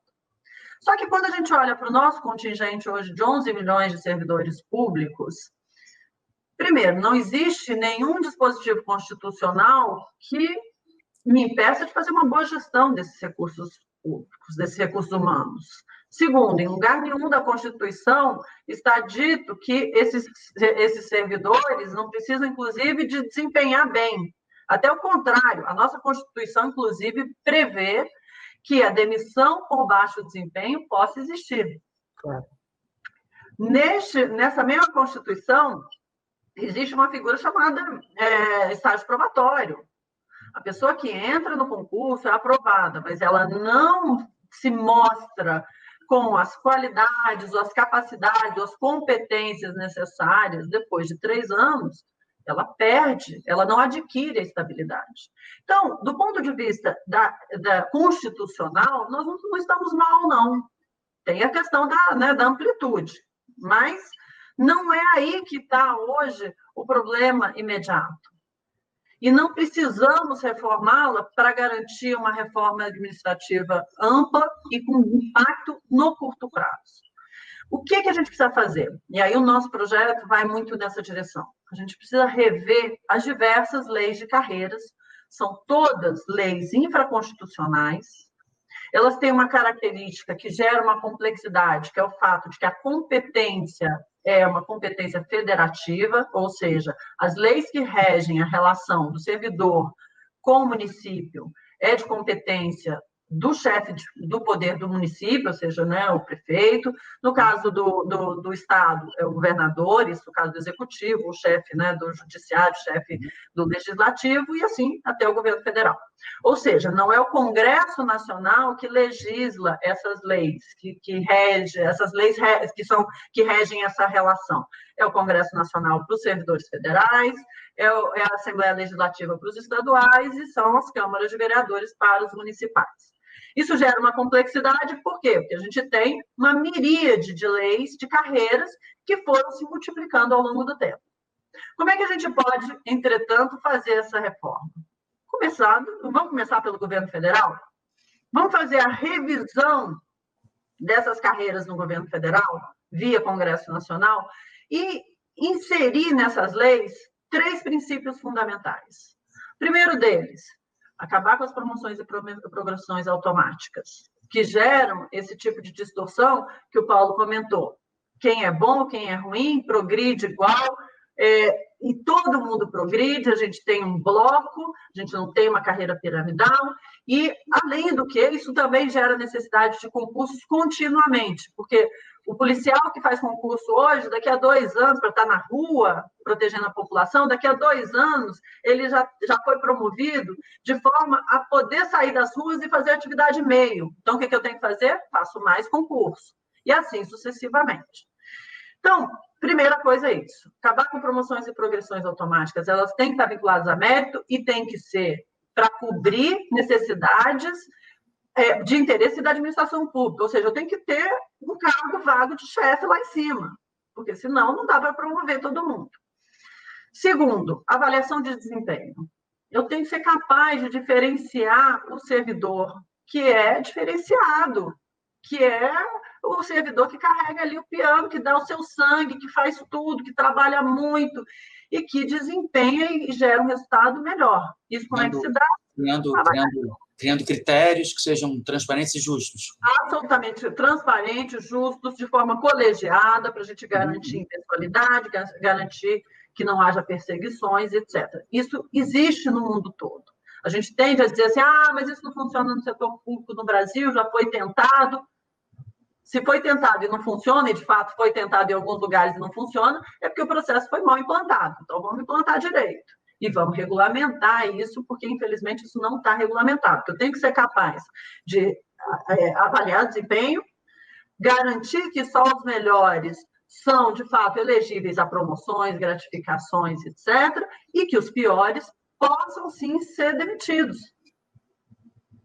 Só que quando a gente olha para o nosso contingente hoje de 11 milhões de servidores públicos, primeiro, não existe nenhum dispositivo constitucional que me impeça de fazer uma boa gestão desses recursos públicos, desses recursos humanos. Segundo, em lugar nenhum da Constituição está dito que esses servidores não precisam, inclusive, de desempenhar bem. Até o contrário, a nossa Constituição, inclusive, prevê que a demissão por baixo desempenho possa existir. Claro. Nessa mesma Constituição, existe uma figura chamada estágio probatório. A pessoa que entra no concurso é aprovada, mas ela não se mostra com as qualidades, as capacidades, as competências necessárias depois de 3 anos, ela perde, ela não adquire a estabilidade. Então, do ponto de vista da constitucional, nós não estamos mal, não. Tem a questão da amplitude, mas não é aí que está hoje o problema imediato. E não precisamos reformá-la para garantir uma reforma administrativa ampla e com impacto no curto prazo. O que a gente precisa fazer? E aí o nosso projeto vai muito nessa direção. A gente precisa rever as diversas leis de carreiras, são todas leis infraconstitucionais, elas têm uma característica que gera uma complexidade, que é o fato de que a competência é uma competência federativa, ou seja, as leis que regem a relação do servidor com o município é de competência do chefe do poder do município, ou seja, né, o prefeito. No caso do Estado, é o governador, isso no caso do executivo, o chefe, né, do judiciário, o chefe do legislativo, e assim até o governo federal. Ou seja, não é o Congresso Nacional que legisla essas leis, que rege, essas leis que regem essa relação. É o Congresso Nacional para os servidores federais, é a Assembleia Legislativa para os estaduais e são as câmaras de vereadores para os municipais. Isso gera uma complexidade, por quê? Porque a gente tem uma miríade de leis, de carreiras, que foram se multiplicando ao longo do tempo. Como é que a gente pode, entretanto, fazer essa reforma? Vamos começar pelo governo federal? Vamos fazer a revisão dessas carreiras no governo federal, via Congresso Nacional, e inserir nessas leis 3 princípios fundamentais. O primeiro deles, acabar com as promoções e progressões automáticas, que geram esse tipo de distorção que o Paulo comentou. Quem é bom, quem é ruim, progride igual, e todo mundo progride, a gente tem um bloco, a gente não tem uma carreira piramidal, e, além do que, isso também gera necessidade de concursos continuamente, porque o policial que faz concurso hoje, daqui a 2 anos, para estar na rua, protegendo a população, daqui a 2 anos, ele já foi promovido de forma a poder sair das ruas e fazer atividade meio. Então, o que eu tenho que fazer? Faço mais concurso. E assim sucessivamente. Então, primeira coisa é isso. Acabar com promoções e progressões automáticas. Elas têm que estar vinculadas a mérito e têm que ser para cobrir necessidades de interesse da administração pública. Ou seja, eu tenho que ter um cargo vago de chefe lá em cima, porque senão não dá para promover todo mundo. Segundo, avaliação de desempenho. Eu tenho que ser capaz de diferenciar o servidor que é diferenciado, que é o servidor que carrega ali o piano, que dá o seu sangue, que faz tudo, que trabalha muito e que desempenha e gera um resultado melhor. Isso como é que se dá? Criando critérios que sejam transparentes e justos. Absolutamente transparentes, justos, de forma colegiada, para a gente garantir impessoalidade, garantir que não haja perseguições, etc. Isso existe no mundo todo. A gente tende a dizer assim, mas isso não funciona no setor público no Brasil, já foi tentado. Se foi tentado e não funciona, e de fato foi tentado em alguns lugares e não funciona, é porque o processo foi mal implantado. Então, vamos implantar direito. E vamos regulamentar isso, porque, infelizmente, isso não está regulamentado. Eu tenho que ser capaz de avaliar desempenho, garantir que só os melhores são, de fato, elegíveis a promoções, gratificações, etc., e que os piores possam, sim, ser demitidos,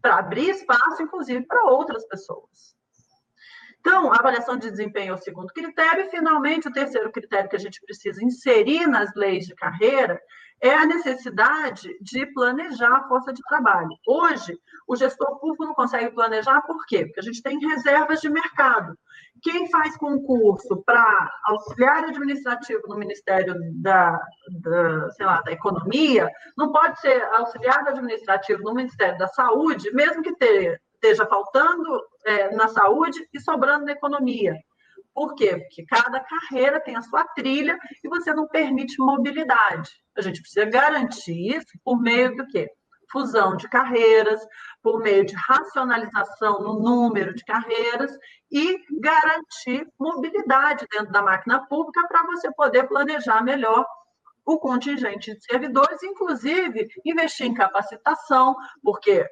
para abrir espaço, inclusive, para outras pessoas. Então, a avaliação de desempenho é o segundo critério, e, finalmente, o terceiro critério que a gente precisa inserir nas leis de carreira é a necessidade de planejar a força de trabalho. Hoje, o gestor público não consegue planejar, por quê? Porque a gente tem reservas de mercado. Quem faz concurso para auxiliar administrativo no Ministério da Economia, não pode ser auxiliar administrativo no Ministério da Saúde, mesmo que esteja faltando na saúde e sobrando na economia. Por quê? Porque cada carreira tem a sua trilha e você não permite mobilidade. A gente precisa garantir isso por meio do quê? Fusão de carreiras, por meio de racionalização no número de carreiras e garantir mobilidade dentro da máquina pública para você poder planejar melhor o contingente de servidores, inclusive investir em capacitação, porque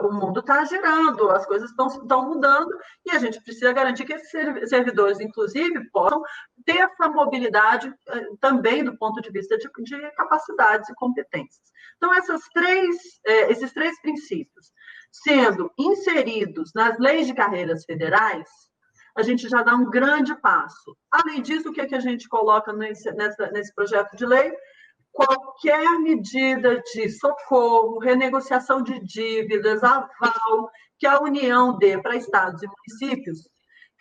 o mundo está girando, as coisas estão mudando, e a gente precisa garantir que esses servidores, inclusive, possam ter essa mobilidade também do ponto de vista de capacidades e competências. Então, esses três princípios, sendo inseridos nas leis de carreiras federais, a gente já dá um grande passo. Além disso, o que a gente coloca nesse projeto de lei? Qualquer medida de socorro, renegociação de dívidas, aval que a União dê para estados e municípios,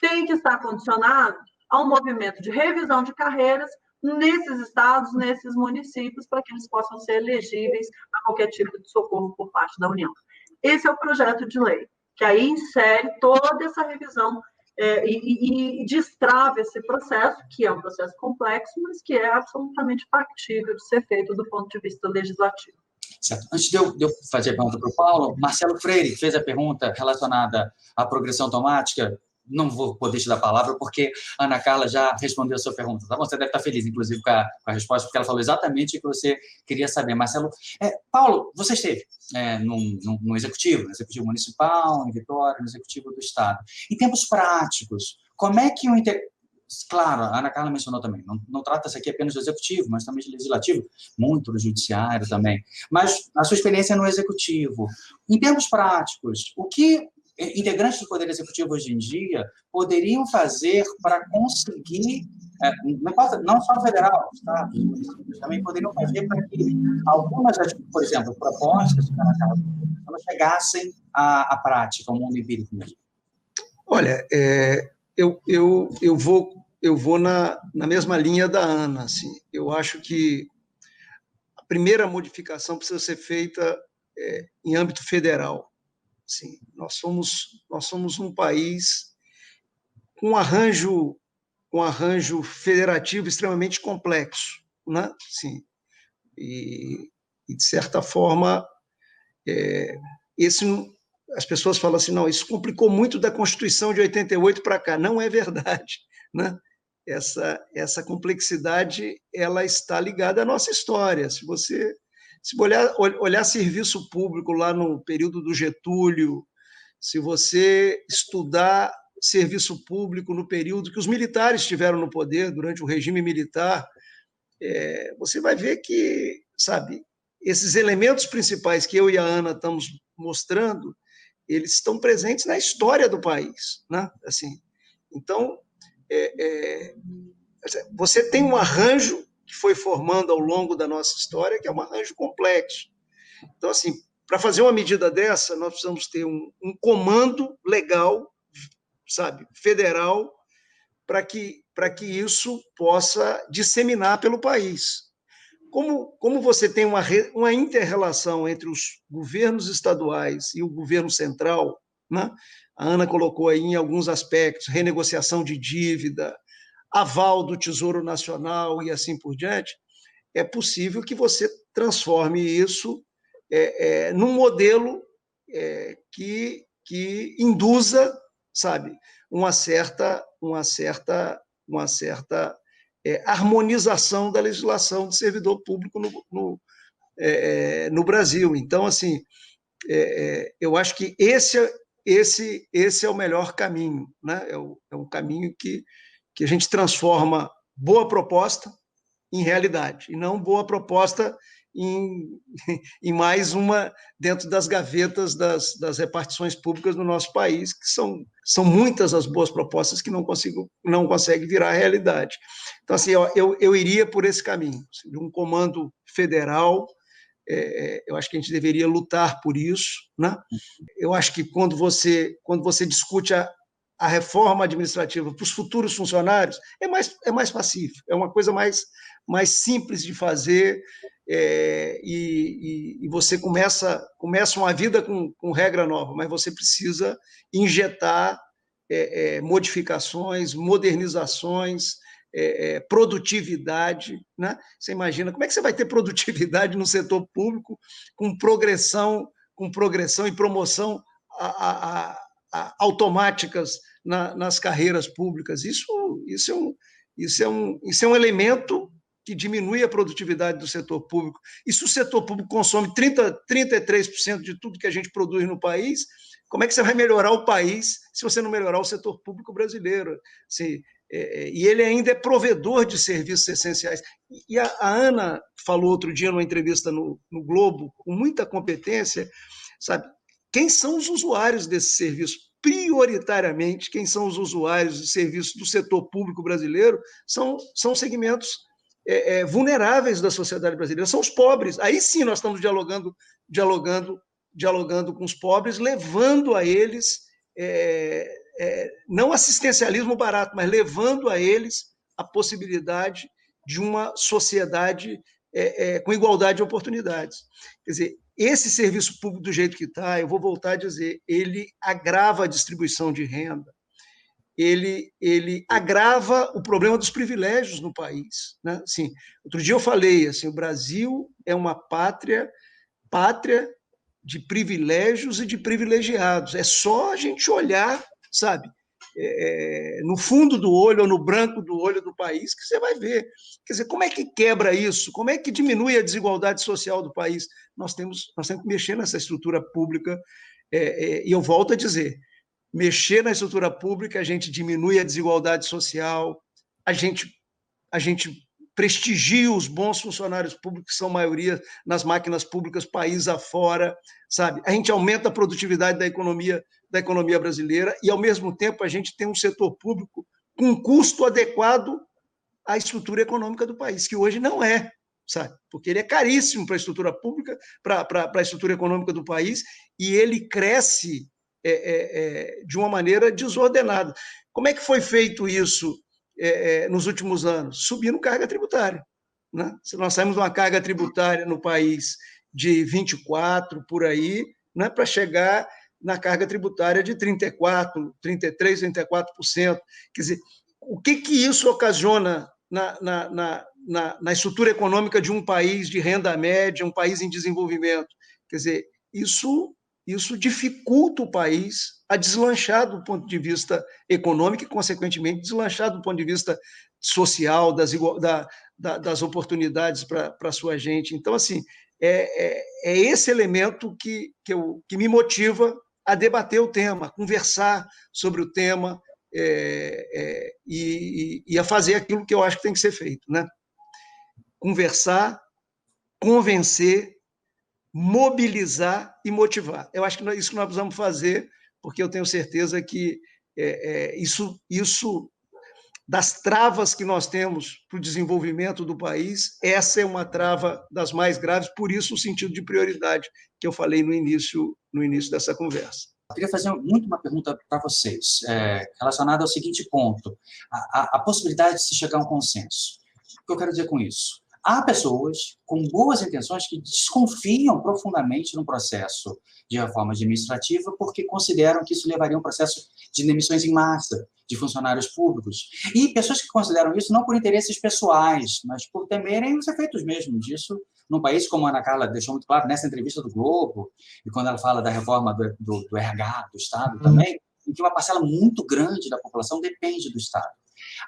tem que estar condicionado a um movimento de revisão de carreiras nesses estados, nesses municípios, para que eles possam ser elegíveis a qualquer tipo de socorro por parte da União. Esse é o projeto de lei, que aí insere toda essa revisão e destrava esse processo, que é um processo complexo, mas que é absolutamente factível de ser feito do ponto de vista legislativo. Certo. Antes de eu fazer a pergunta para o Paulo, Marcelo Freire fez a pergunta relacionada à progressão automática. Não vou poder te dar a palavra, porque a Ana Carla já respondeu a sua pergunta. Tá bom? Você deve estar feliz, inclusive, com a resposta, porque ela falou exatamente o que você queria saber. Marcelo, Paulo, você esteve no Executivo Municipal, em Vitória, no Executivo do Estado. Em tempos práticos, como é que Claro, a Ana Carla mencionou também, não trata-se aqui apenas do Executivo, mas também do Legislativo, muito do Judiciário também. Mas a sua experiência no Executivo, em termos práticos, o que integrantes do Poder Executivo hoje em dia poderiam fazer para conseguir, não só federal, Estado, municípios, também poderiam fazer para que algumas, por exemplo, propostas elas chegassem à prática, ao mundo empírico mesmo? Olha, eu vou na mesma linha da Ana. Assim. Eu acho que a primeira modificação precisa ser feita em âmbito federal. Assim, nós somos um país com um arranjo com arranjo federativo extremamente complexo, né? Sim. E de certa forma, as pessoas falam assim, não, isso complicou muito da Constituição de 88 para cá. Não é verdade, né? Essa complexidade, ela está ligada à nossa história. Se olhar serviço público lá no período do Getúlio, se você estudar serviço público no período que os militares estiveram no poder, durante o regime militar, você vai ver que, sabe, esses elementos principais que eu e a Ana estamos mostrando, eles estão presentes na história do país, né? Assim, então, você tem um arranjo que foi formando ao longo da nossa história, que é um arranjo complexo. Então, assim, para fazer uma medida dessa, nós precisamos ter um comando legal, sabe, federal, para que isso possa disseminar pelo país. Como você tem uma inter-relação entre os governos estaduais e o governo central, né? A Ana colocou aí em alguns aspectos, renegociação de dívida, aval do Tesouro Nacional e assim por diante, é possível que você transforme isso num modelo que induza, sabe, uma certa harmonização da legislação de servidor público no Brasil. Então, assim, eu acho que esse é o melhor caminho, né? É um caminho que a gente transforma boa proposta em realidade, e não boa proposta em mais uma dentro das gavetas das repartições públicas no nosso país, que são muitas as boas propostas que não conseguem virar realidade. Então, assim, eu iria por esse caminho, de um comando federal. Eu acho que a gente deveria lutar por isso, né? Eu acho que quando você discute a reforma administrativa para os futuros funcionários, é mais pacífico, é uma coisa mais simples de fazer, e você começa uma vida com regra nova, mas você precisa injetar modificações, modernizações, produtividade, né? Você imagina, como é que você vai ter produtividade no setor público com progressão e promoção automáticas nas carreiras públicas? Isso é um elemento que diminui a produtividade do setor público. E se o setor público consome 33% de tudo que a gente produz no país, como é que você vai melhorar o país se você não melhorar o setor público brasileiro? E ele ainda é provedor de serviços essenciais. E a Ana falou outro dia numa entrevista no Globo, com muita competência, sabe? Quem são os usuários desse serviço? Prioritariamente, quem são os usuários de serviços do setor público brasileiro são segmentos vulneráveis da sociedade brasileira, são os pobres. Aí sim nós estamos dialogando com os pobres, levando a eles, não assistencialismo barato, mas levando a eles a possibilidade de uma sociedade com igualdade de oportunidades. Quer dizer, esse serviço público do jeito que está, eu vou voltar a dizer, ele agrava a distribuição de renda, ele agrava o problema dos privilégios no país, né? Assim, outro dia eu falei, assim, o Brasil é uma pátria de privilégios e de privilegiados. É só a gente olhar, sabe, no fundo do olho ou no branco do olho do país, que você vai ver. Quer dizer, como é que quebra isso? Como é que diminui a desigualdade social do país? Nós temos que mexer nessa estrutura pública, e eu volto a dizer, mexer na estrutura pública, a gente diminui a desigualdade social, a gente prestigia os bons funcionários públicos, que são maioria nas máquinas públicas, país afora, sabe? A gente aumenta a produtividade da economia brasileira e, ao mesmo tempo, a gente tem um setor público com um custo adequado à estrutura econômica do país, que hoje não é, sabe? Porque ele é caríssimo para a estrutura pública, para a estrutura econômica do país, e ele cresce de uma maneira desordenada. Como é que foi feito isso nos últimos anos? Subindo carga tributária, né? Se nós saímos de uma carga tributária no país de 24%, por aí, né, para chegar na carga tributária de 34%, 33%, 34%. Quer dizer, o que isso ocasiona na estrutura econômica de um país de renda média, um país em desenvolvimento? Quer dizer, isso dificulta o país a deslanchar do ponto de vista econômico e, consequentemente, deslanchar do ponto de vista social, das oportunidades para a sua gente. Então, assim, é esse elemento que me motiva a debater o tema, a conversar sobre o tema e a fazer aquilo que eu acho que tem que ser feito, né? Conversar, convencer, mobilizar e motivar. Eu acho que é isso que nós precisamos fazer, porque eu tenho certeza que isso das travas que nós temos para o desenvolvimento do país, essa é uma trava das mais graves, por isso o sentido de prioridade que eu falei no início dessa conversa. Eu queria fazer uma pergunta para vocês, relacionada ao seguinte ponto, a possibilidade de se chegar a um consenso. O que eu quero dizer com isso? Há pessoas com boas intenções que desconfiam profundamente no processo de reforma administrativa porque consideram que isso levaria a um processo de demissões em massa de funcionários públicos. E pessoas que consideram isso não por interesses pessoais, mas por temerem os efeitos mesmo disso num país, como a Ana Carla deixou muito claro nessa entrevista do Globo, e quando ela fala da reforma do RH, do Estado também, em que uma parcela muito grande da população depende do Estado.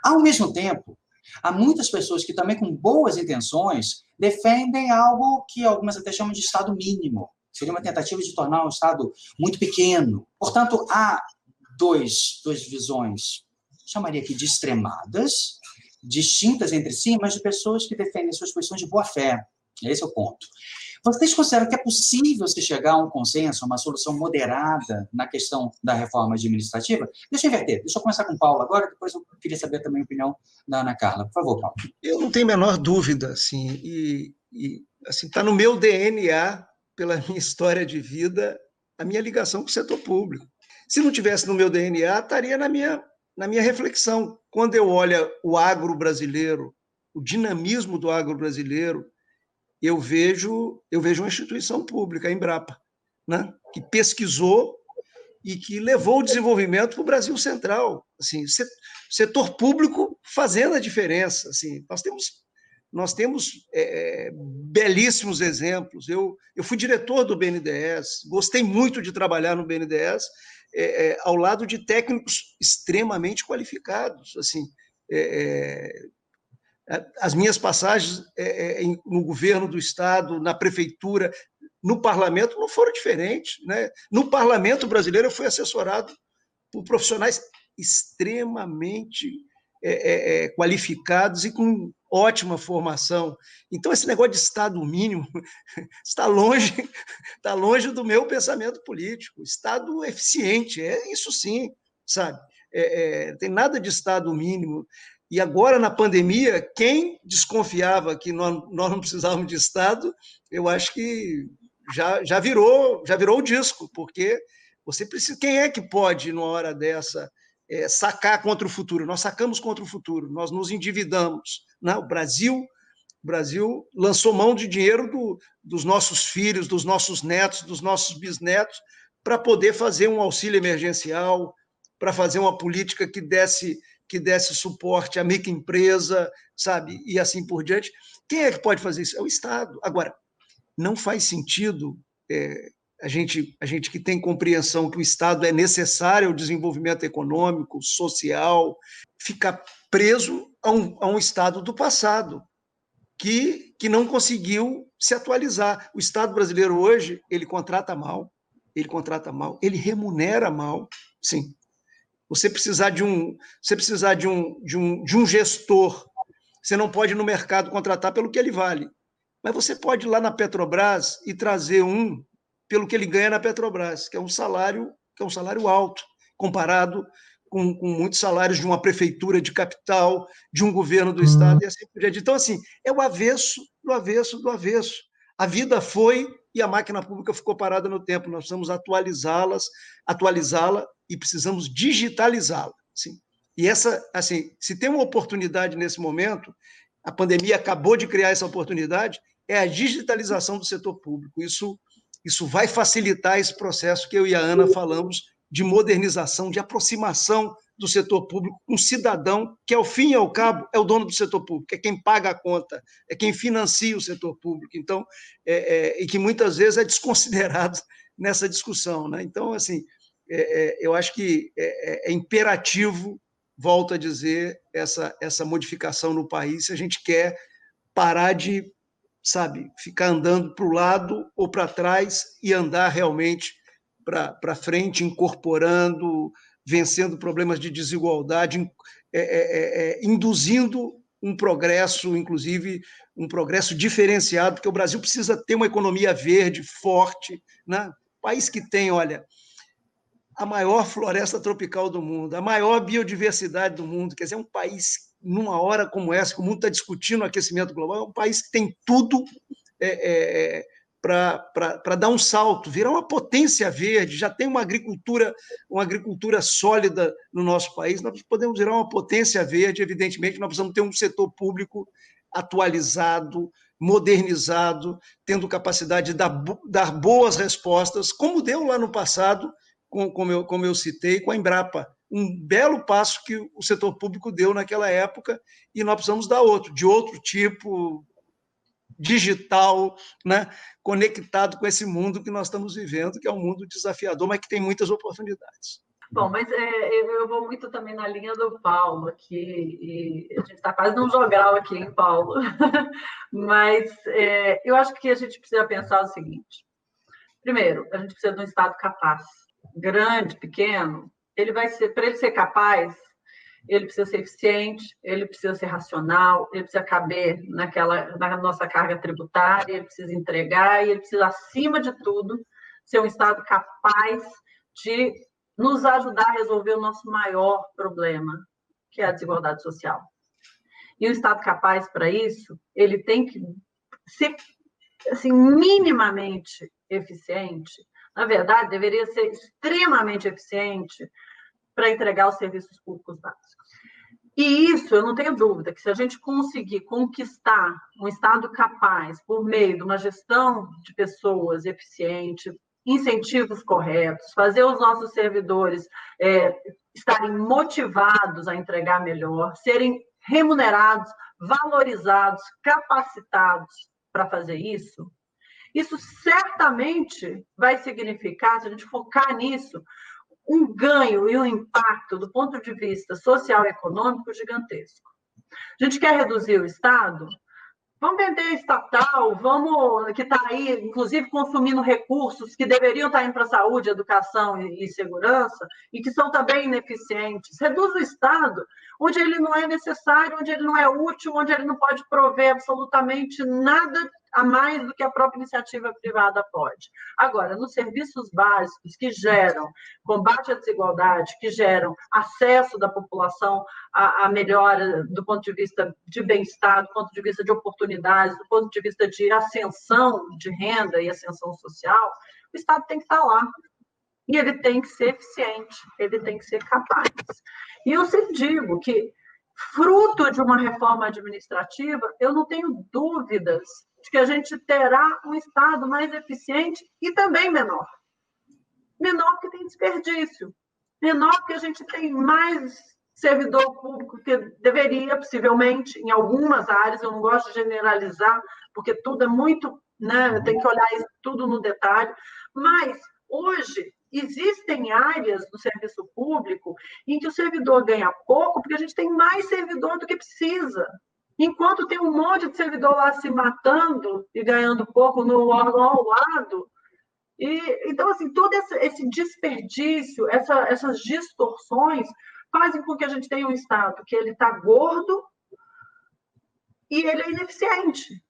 Ao mesmo tempo, há muitas pessoas que também, com boas intenções, defendem algo que algumas até chamam de Estado mínimo. Seria uma tentativa de tornar um Estado muito pequeno. Portanto, há duas visões, chamaria aqui de extremadas, distintas entre si, mas de pessoas que defendem suas posições de boa fé. Esse é o ponto. Vocês consideram que é possível se chegar a um consenso, a uma solução moderada na questão da reforma administrativa? Deixa eu inverter. Deixa eu começar com o Paulo agora, depois eu queria saber também a opinião da Ana Carla. Por favor, Paulo. Eu não tenho a menor dúvida, assim, assim, está no meu DNA, pela minha história de vida, a minha ligação com o setor público. Se não tivesse no meu DNA, estaria na minha reflexão. Quando eu olho o agro brasileiro, o dinamismo do agro brasileiro, eu vejo uma instituição pública, a Embrapa, né? Que pesquisou e que levou o desenvolvimento para o Brasil Central. Assim, setor público fazendo a diferença. Assim, nós temos belíssimos exemplos. Eu fui diretor do BNDES, gostei muito de trabalhar no BNDES, ao lado de técnicos extremamente qualificados. Assim, as minhas passagens no governo do Estado, na prefeitura, no parlamento, não foram diferentes, né? No parlamento brasileiro, eu fui assessorado por profissionais extremamente qualificados e com ótima formação. Então, esse negócio de Estado mínimo está longe do meu pensamento político. Estado eficiente, é isso sim, sabe? Tem nada de Estado mínimo. E agora, na pandemia, quem desconfiava que nós não precisávamos de Estado, eu acho que já virou o disco, porque você precisa. Quem é que pode, numa hora dessa, sacar contra o futuro? Nós sacamos contra o futuro, nós nos endividamos. Né? O Brasil lançou mão de dinheiro dos nossos filhos, dos nossos netos, dos nossos bisnetos, para poder fazer um auxílio emergencial, para fazer uma política que desse suporte à microempresa, sabe? E assim por diante. Quem é que pode fazer isso? É o Estado. Agora, não faz sentido a gente que tem compreensão que o Estado é necessário ao desenvolvimento econômico, social, ficar preso a um Estado do passado, que não conseguiu se atualizar. O Estado brasileiro hoje, ele contrata mal, ele remunera mal, sim. Você precisar de um gestor, você não pode ir no mercado contratar pelo que ele vale, mas você pode ir lá na Petrobras e trazer pelo que ele ganha na Petrobras, que é um salário alto, comparado com muitos salários de uma prefeitura de capital, de um governo do Estado, e assim por diante. Então, assim, é o avesso do avesso do avesso. A vida foi e a máquina pública ficou parada no tempo. Nós precisamos atualizá-la e precisamos digitalizá-la. Sim. E se tem uma oportunidade nesse momento, a pandemia acabou de criar essa oportunidade, é a digitalização do setor público. Isso vai facilitar esse processo que eu e a Ana falamos de modernização, de aproximação do setor público, um cidadão que, ao fim e ao cabo, é o dono do setor público, é quem paga a conta, é quem financia o setor público, então, e que muitas vezes é desconsiderado nessa discussão, né? Então, assim, eu acho que é imperativo, volto a dizer, essa modificação no país, se a gente quer parar de, sabe, ficar andando para o lado ou para trás e andar realmente para frente, incorporando, vencendo problemas de desigualdade, induzindo um progresso, inclusive um progresso diferenciado, porque o Brasil precisa ter uma economia verde, forte, né? País que tem, olha, a maior floresta tropical do mundo, a maior biodiversidade do mundo, quer dizer, é um país, numa hora como essa, que o mundo está discutindo o aquecimento global, é um país que tem tudo para dar um salto, virar uma potência verde, já tem uma agricultura sólida no nosso país, nós podemos virar uma potência verde, evidentemente, nós precisamos ter um setor público atualizado, modernizado, tendo capacidade de dar boas respostas, como deu lá no passado, como eu citei, com a Embrapa. Um belo passo que o setor público deu naquela época, e nós precisamos dar outro, de outro tipo, digital, né, conectado com esse mundo que nós estamos vivendo, que é um mundo desafiador, mas que tem muitas oportunidades. Bom, mas eu vou muito também na linha do Paulo aqui, e a gente está quase num jogral aqui, hein, Paulo? Mas eu acho que a gente precisa pensar o seguinte. Primeiro, a gente precisa de um Estado capaz. Grande, pequeno, ele vai ser, para ele ser capaz, ele precisa ser eficiente, ele precisa ser racional, ele precisa caber na nossa carga tributária, ele precisa entregar e ele precisa, acima de tudo, ser um Estado capaz de nos ajudar a resolver o nosso maior problema, que é a desigualdade social. E o Estado capaz para isso, ele tem que ser, assim, minimamente eficiente. Na verdade, deveria ser extremamente eficiente para entregar os serviços públicos básicos. E isso, eu não tenho dúvida, que se a gente conseguir conquistar um Estado capaz por meio de uma gestão de pessoas eficiente, incentivos corretos, fazer os nossos servidores estarem motivados a entregar melhor, serem remunerados, valorizados, capacitados para fazer isso, isso certamente vai significar, se a gente focar nisso, um ganho e um impacto do ponto de vista social e econômico gigantesco. A gente quer reduzir o Estado? Vamos vender estatal, que está aí, inclusive, consumindo recursos que deveriam estar indo para a saúde, educação e segurança, e que são também ineficientes. Reduz o Estado, onde ele não é necessário, onde ele não é útil, onde ele não pode prover absolutamente nada a mais do que a própria iniciativa privada pode. Agora, nos serviços básicos que geram combate à desigualdade, que geram acesso da população à melhora do ponto de vista de bem-estar, do ponto de vista de oportunidades, do ponto de vista de ascensão de renda e ascensão social, o Estado tem que estar lá. E ele tem que ser eficiente, ele tem que ser capaz. E eu sempre digo que, fruto de uma reforma administrativa, eu não tenho dúvidas de que a gente terá um Estado mais eficiente e também menor. Menor porque tem desperdício. Menor porque a gente tem mais servidor público que deveria, possivelmente, em algumas áreas, eu não gosto de generalizar, porque tudo é muito, né, tem que olhar isso tudo no detalhe, mas, hoje, existem áreas do serviço público em que o servidor ganha pouco, porque a gente tem mais servidor do que precisa. Enquanto tem um monte de servidor lá se matando e ganhando pouco no órgão ao lado. Então, assim, todo esse desperdício, essas distorções, fazem com que a gente tenha um Estado que ele está gordo e ele é ineficiente.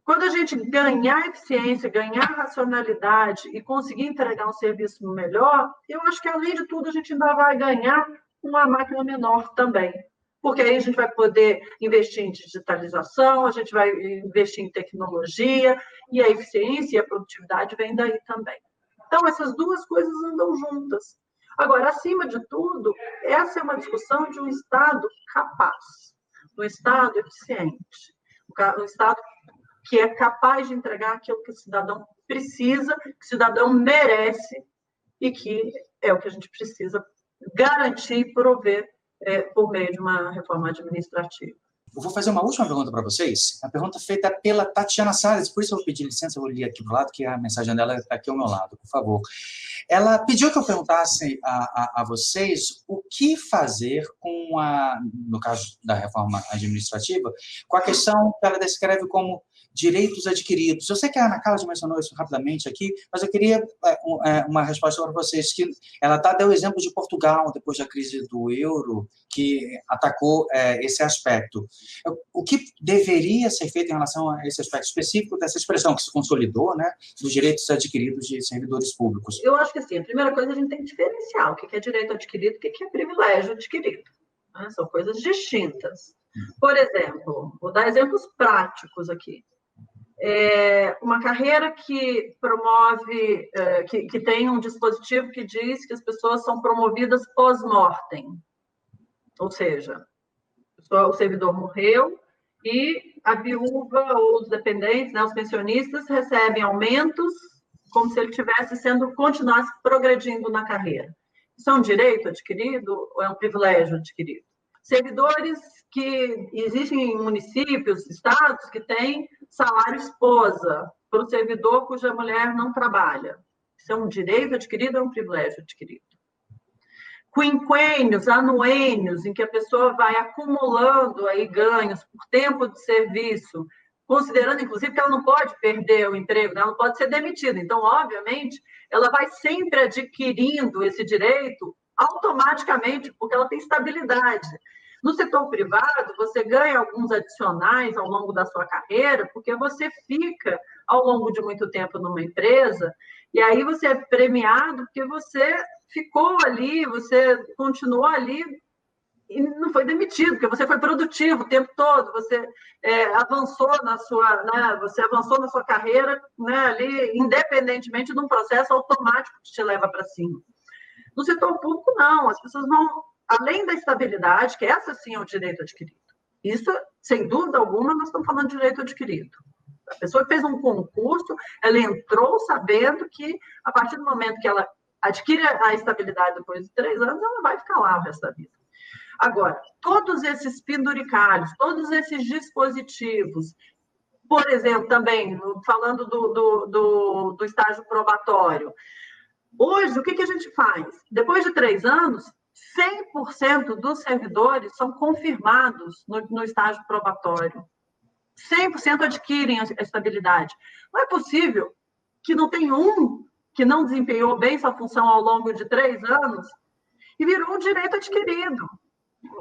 Quando a gente ganhar eficiência, ganhar racionalidade e conseguir entregar um serviço melhor, eu acho que, além de tudo, a gente ainda vai ganhar uma máquina menor também. Porque aí a gente vai poder investir em digitalização, a gente vai investir em tecnologia, e a eficiência e a produtividade vêm daí também. Então, essas duas coisas andam juntas. Agora, acima de tudo, essa é uma discussão de um Estado capaz, um Estado eficiente, um Estado que é capaz de entregar aquilo que o cidadão precisa, que o cidadão merece, e que é o que a gente precisa garantir e prover por meio de uma reforma administrativa. Eu vou fazer uma última pergunta para vocês, a pergunta feita pela Tatiana Salles, por isso eu vou pedir licença, eu vou ler aqui do lado, que a mensagem dela está aqui ao meu lado, por favor. Ela pediu que eu perguntasse a vocês o que fazer com no caso da reforma administrativa, com a questão que ela descreve como direitos adquiridos. Eu sei que a Ana Carla já mencionou isso rapidamente aqui, mas eu queria uma resposta para vocês, que ela deu o exemplo de Portugal, depois da crise do euro, que atacou esse aspecto. O que deveria ser feito em relação a esse aspecto específico dessa expressão que se consolidou, né, dos direitos adquiridos de servidores públicos? Eu acho que, assim, a primeira coisa a gente tem que diferenciar o que é direito adquirido e o que é privilégio adquirido. Né? São coisas distintas. Por exemplo, vou dar exemplos práticos aqui. Uma carreira que promove, que tem um dispositivo que diz que as pessoas são promovidas pós-mortem. Ou seja, o servidor morreu e a viúva ou os dependentes, né, os pensionistas, recebem aumentos como se ele continuasse progredindo na carreira. Isso é um direito adquirido ou é um privilégio adquirido? Servidores que existem em municípios, estados, que têm salário esposa para o servidor cuja mulher não trabalha. Isso é um direito adquirido ou é um privilégio adquirido? Quinquênios, anuênios, em que a pessoa vai acumulando aí ganhos por tempo de serviço, considerando, inclusive, que ela não pode perder o emprego, ela não pode ser demitida. Então, obviamente, ela vai sempre adquirindo esse direito automaticamente, porque ela tem estabilidade. No setor privado, você ganha alguns adicionais ao longo da sua carreira, porque você fica ao longo de muito tempo numa empresa, e aí você é premiado porque você ficou ali, você continuou ali e não foi demitido, porque você foi produtivo o tempo todo, você avançou na sua, né, você avançou na sua carreira, né, ali, independentemente de um processo automático que te leva para cima. No setor público, não, as pessoas vão, além da estabilidade, que essa sim é o direito adquirido. Isso, sem dúvida alguma, nós estamos falando de direito adquirido. A pessoa fez um concurso, ela entrou sabendo que, a partir do momento que ela adquire a estabilidade depois de 3 anos, ela vai ficar lá o resto da vida. Agora, todos esses penduricalhos, todos esses dispositivos, por exemplo, também, falando do estágio probatório, hoje, o que a gente faz? Depois de 3 anos, 100% dos servidores são confirmados no estágio probatório. 100% adquirem a estabilidade. Não é possível que não tenha um que não desempenhou bem sua função ao longo de 3 anos e virou um direito adquirido.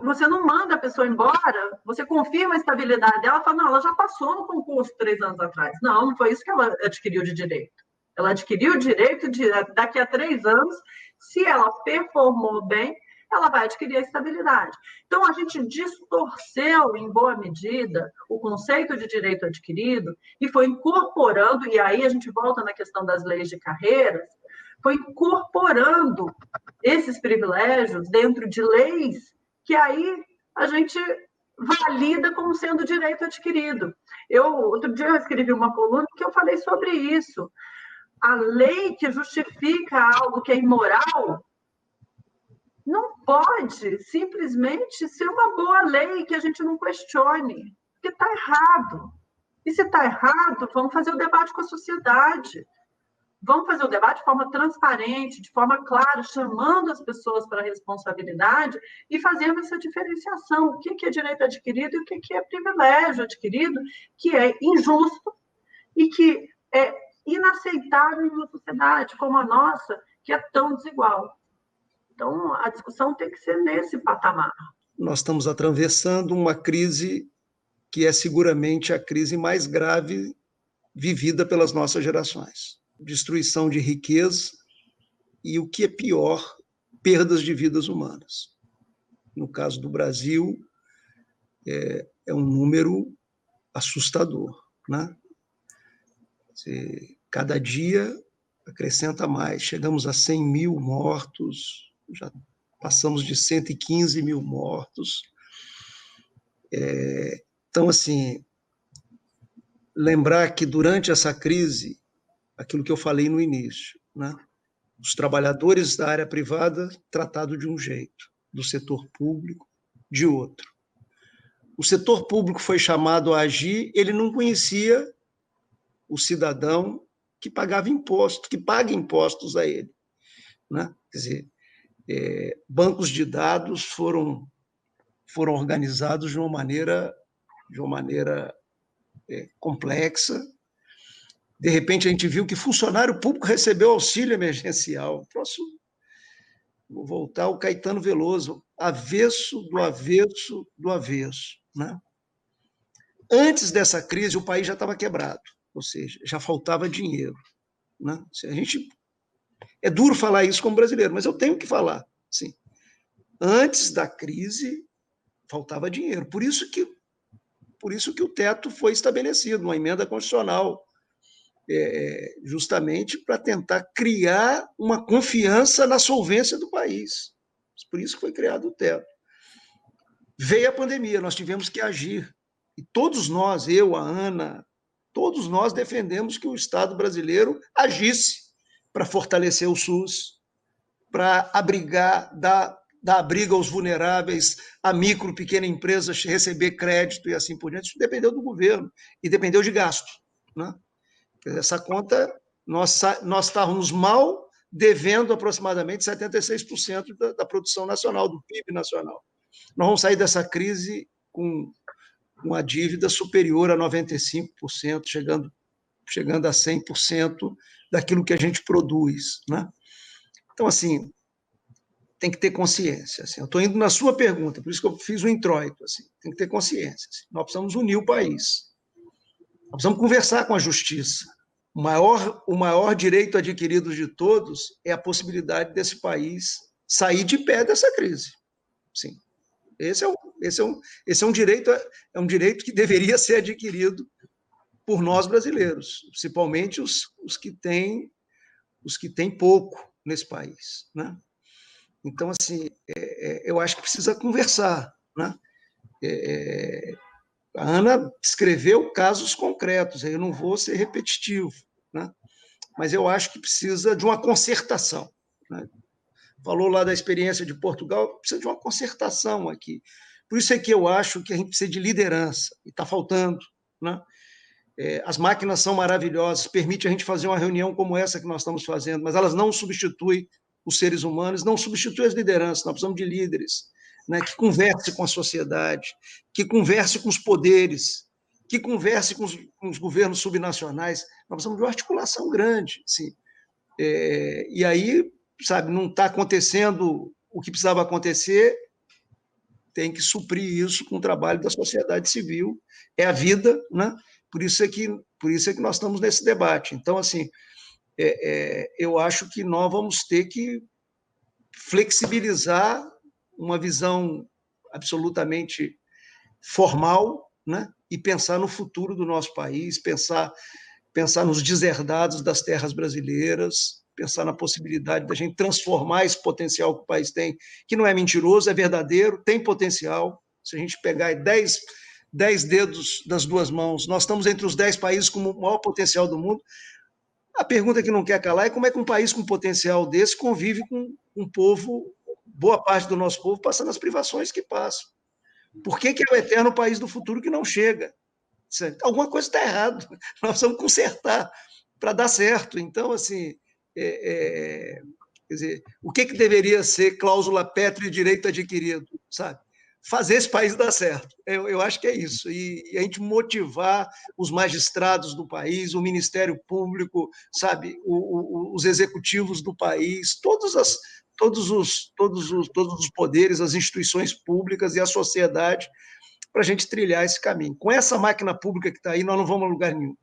Você não manda a pessoa embora, você confirma a estabilidade dela, fala, não, ela já passou no concurso 3 anos atrás. Não, não foi isso que ela adquiriu de direito. Ela adquiriu o direito de, daqui a 3 anos, se ela performou bem, ela vai adquirir a estabilidade. Então, a gente distorceu, em boa medida, o conceito de direito adquirido e foi incorporando, e aí a gente volta na questão das leis de carreiras, foi incorporando esses privilégios dentro de leis que aí a gente valida como sendo direito adquirido. Outro dia eu escrevi uma coluna que eu falei sobre isso. A lei que justifica algo que é imoral não pode simplesmente ser uma boa lei que a gente não questione, porque está errado. E se está errado, vamos fazer o debate com a sociedade. Vamos fazer o debate de forma transparente, de forma clara, chamando as pessoas para a responsabilidade e fazendo essa diferenciação. O que é direito adquirido e o que é privilégio adquirido, que é injusto e que é inaceitável em uma sociedade como a nossa, que é tão desigual. Então, a discussão tem que ser nesse patamar. Nós estamos atravessando uma crise que é seguramente a crise mais grave vivida pelas nossas gerações. Destruição de riqueza e, o que é pior, perdas de vidas humanas. No caso do Brasil, é um número assustador, né? Cada dia acrescenta mais. Chegamos a 100 mil mortos, já passamos de 115 mil mortos. Então, assim, lembrar que durante essa crise, aquilo que eu falei no início, né? Os trabalhadores da área privada tratados de um jeito, do setor público de outro. O setor público foi chamado a agir, ele não conhecia o cidadão que pagava imposto, que paga impostos a ele, né? Quer dizer, bancos de dados foram organizados de uma maneira complexa. De repente, a gente viu que funcionário público recebeu auxílio emergencial. Vou voltar ao Caetano Veloso, avesso do avesso do avesso, né? Antes dessa crise, o país já estava quebrado, ou seja, já faltava dinheiro, né? É duro falar isso como brasileiro, mas eu tenho que falar. Sim. Antes da crise, faltava dinheiro. Por isso que o teto foi estabelecido, uma emenda constitucional, justamente para tentar criar uma confiança na solvência do país. Por isso que foi criado o teto. Veio a pandemia, nós tivemos que agir. E todos nós, eu, a Ana, todos nós defendemos que o Estado brasileiro agisse para fortalecer o SUS, para abrigar, dar abrigo aos vulneráveis, a micro, pequena empresa receber crédito e assim por diante. Isso dependeu do governo e dependeu de gasto, né? Essa conta, nós estávamos mal devendo aproximadamente 76% da produção nacional, do PIB nacional. Nós vamos sair dessa crise com uma dívida superior a 95%, chegando a 100% daquilo que a gente produz, né? Então, assim, tem que ter consciência. Assim, eu estou indo na sua pergunta, por isso que eu fiz o introito. Assim, tem que ter consciência. Assim, nós precisamos unir o país. Nós precisamos conversar com a justiça. O maior direito adquirido de todos é a possibilidade desse país sair de pé dessa crise. Sim. Esse é um direito que deveria ser adquirido por nós brasileiros, principalmente os que têm pouco nesse país, né? Então, assim, eu acho que precisa conversar, né? A Ana descreveu casos concretos, eu não vou ser repetitivo, né? Mas eu acho que precisa de uma concertação, né? Falou lá da experiência de Portugal, precisa de uma concertação aqui. Por isso é que eu acho que a gente precisa de liderança, e está faltando, né? As máquinas são maravilhosas, permite a gente fazer uma reunião como essa que nós estamos fazendo, mas elas não substituem os seres humanos, não substituem as lideranças, nós precisamos de líderes, né, que converse com a sociedade, que converse com os poderes, que converse com os governos subnacionais. Nós precisamos de uma articulação grande. Sim. E aí, sabe, não está acontecendo o que precisava acontecer, tem que suprir isso com o trabalho da sociedade civil, é a vida, né? Por isso é que nós estamos nesse debate. Então, assim, eu acho que nós vamos ter que flexibilizar uma visão absolutamente formal, né? E pensar no futuro do nosso país, pensar nos deserdados das terras brasileiras, pensar na possibilidade da gente transformar esse potencial que o país tem, que não é mentiroso, é verdadeiro, tem potencial. Se a gente pegar 10 dedos das duas mãos, nós estamos entre os 10 países com o maior potencial do mundo. A pergunta que não quer calar é como é que um país com potencial desse convive com um povo, boa parte do nosso povo, passando as privações que passam. Por que é o eterno país do futuro que não chega? Alguma coisa está errada. Nós precisamos consertar para dar certo. Então, assim, quer dizer, o que deveria ser cláusula pétrea e direito adquirido, sabe? Fazer esse país dar certo. Eu acho que é isso. E a gente motivar os magistrados do país, o Ministério Público, sabe, os executivos do país, todos os poderes, as instituições públicas e a sociedade, para a gente trilhar esse caminho. Com essa máquina pública que está aí, nós não vamos a lugar nenhum.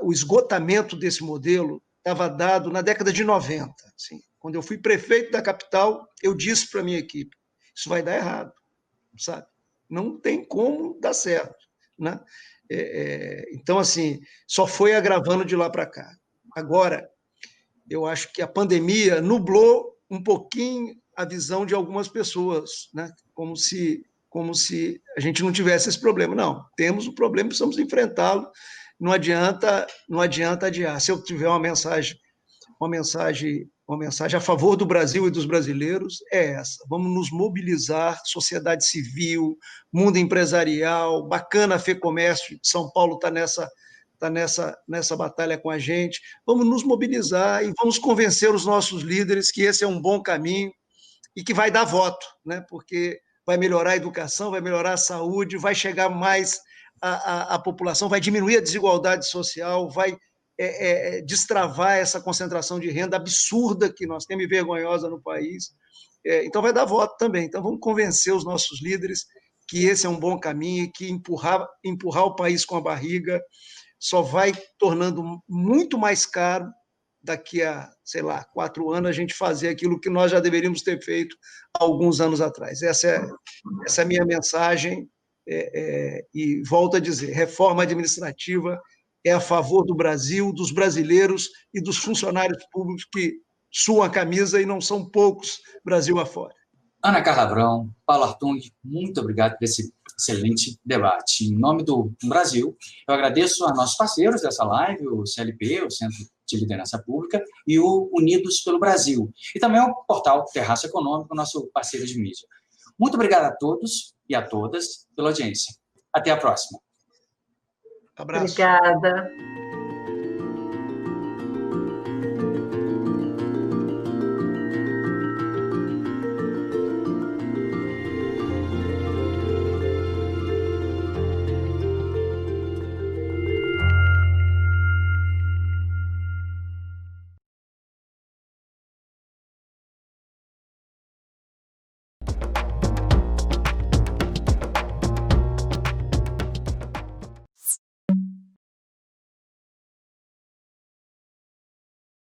O esgotamento desse modelo estava dado na década de 90. Assim. Quando eu fui prefeito da capital, eu disse para a minha equipe, isso vai dar errado, sabe? Não tem como dar certo, né? Então, assim, só foi agravando de lá para cá. Agora, eu acho que a pandemia nublou um pouquinho a visão de algumas pessoas, né? Como se a gente não tivesse esse problema. Não, temos o problema, precisamos enfrentá-lo, não adianta adiar. Se eu tiver uma mensagem uma mensagem a favor do Brasil e dos brasileiros é essa. Vamos nos mobilizar, sociedade civil, mundo empresarial, bacana a FEComércio de São Paulo está nessa batalha com a gente. Vamos nos mobilizar e vamos convencer os nossos líderes que esse é um bom caminho e que vai dar voto, né? Porque vai melhorar a educação, vai melhorar a saúde, vai chegar mais à população, vai diminuir a desigualdade social, vai destravar essa concentração de renda absurda que nós temos e vergonhosa no país. Então, vai dar voto também. Então, vamos convencer os nossos líderes que esse é um bom caminho e que empurrar o país com a barriga só vai tornando muito mais caro daqui a, 4 anos, a gente fazer aquilo que nós já deveríamos ter feito há alguns anos atrás. Essa é a minha mensagem, e volto a dizer, reforma administrativa é a favor do Brasil, dos brasileiros e dos funcionários públicos que suam a camisa e não são poucos Brasil afora. Ana Carla Abrão, Paulo Hartung, muito obrigado por esse excelente debate. Em nome do Brasil, eu agradeço a nossos parceiros dessa live, o CLP, o Centro de Liderança Pública, e o Unidos pelo Brasil, e também o portal Terraço Econômico, nosso parceiro de mídia. Muito obrigado a todos e a todas pela audiência. Até a próxima. Abraço. Obrigada.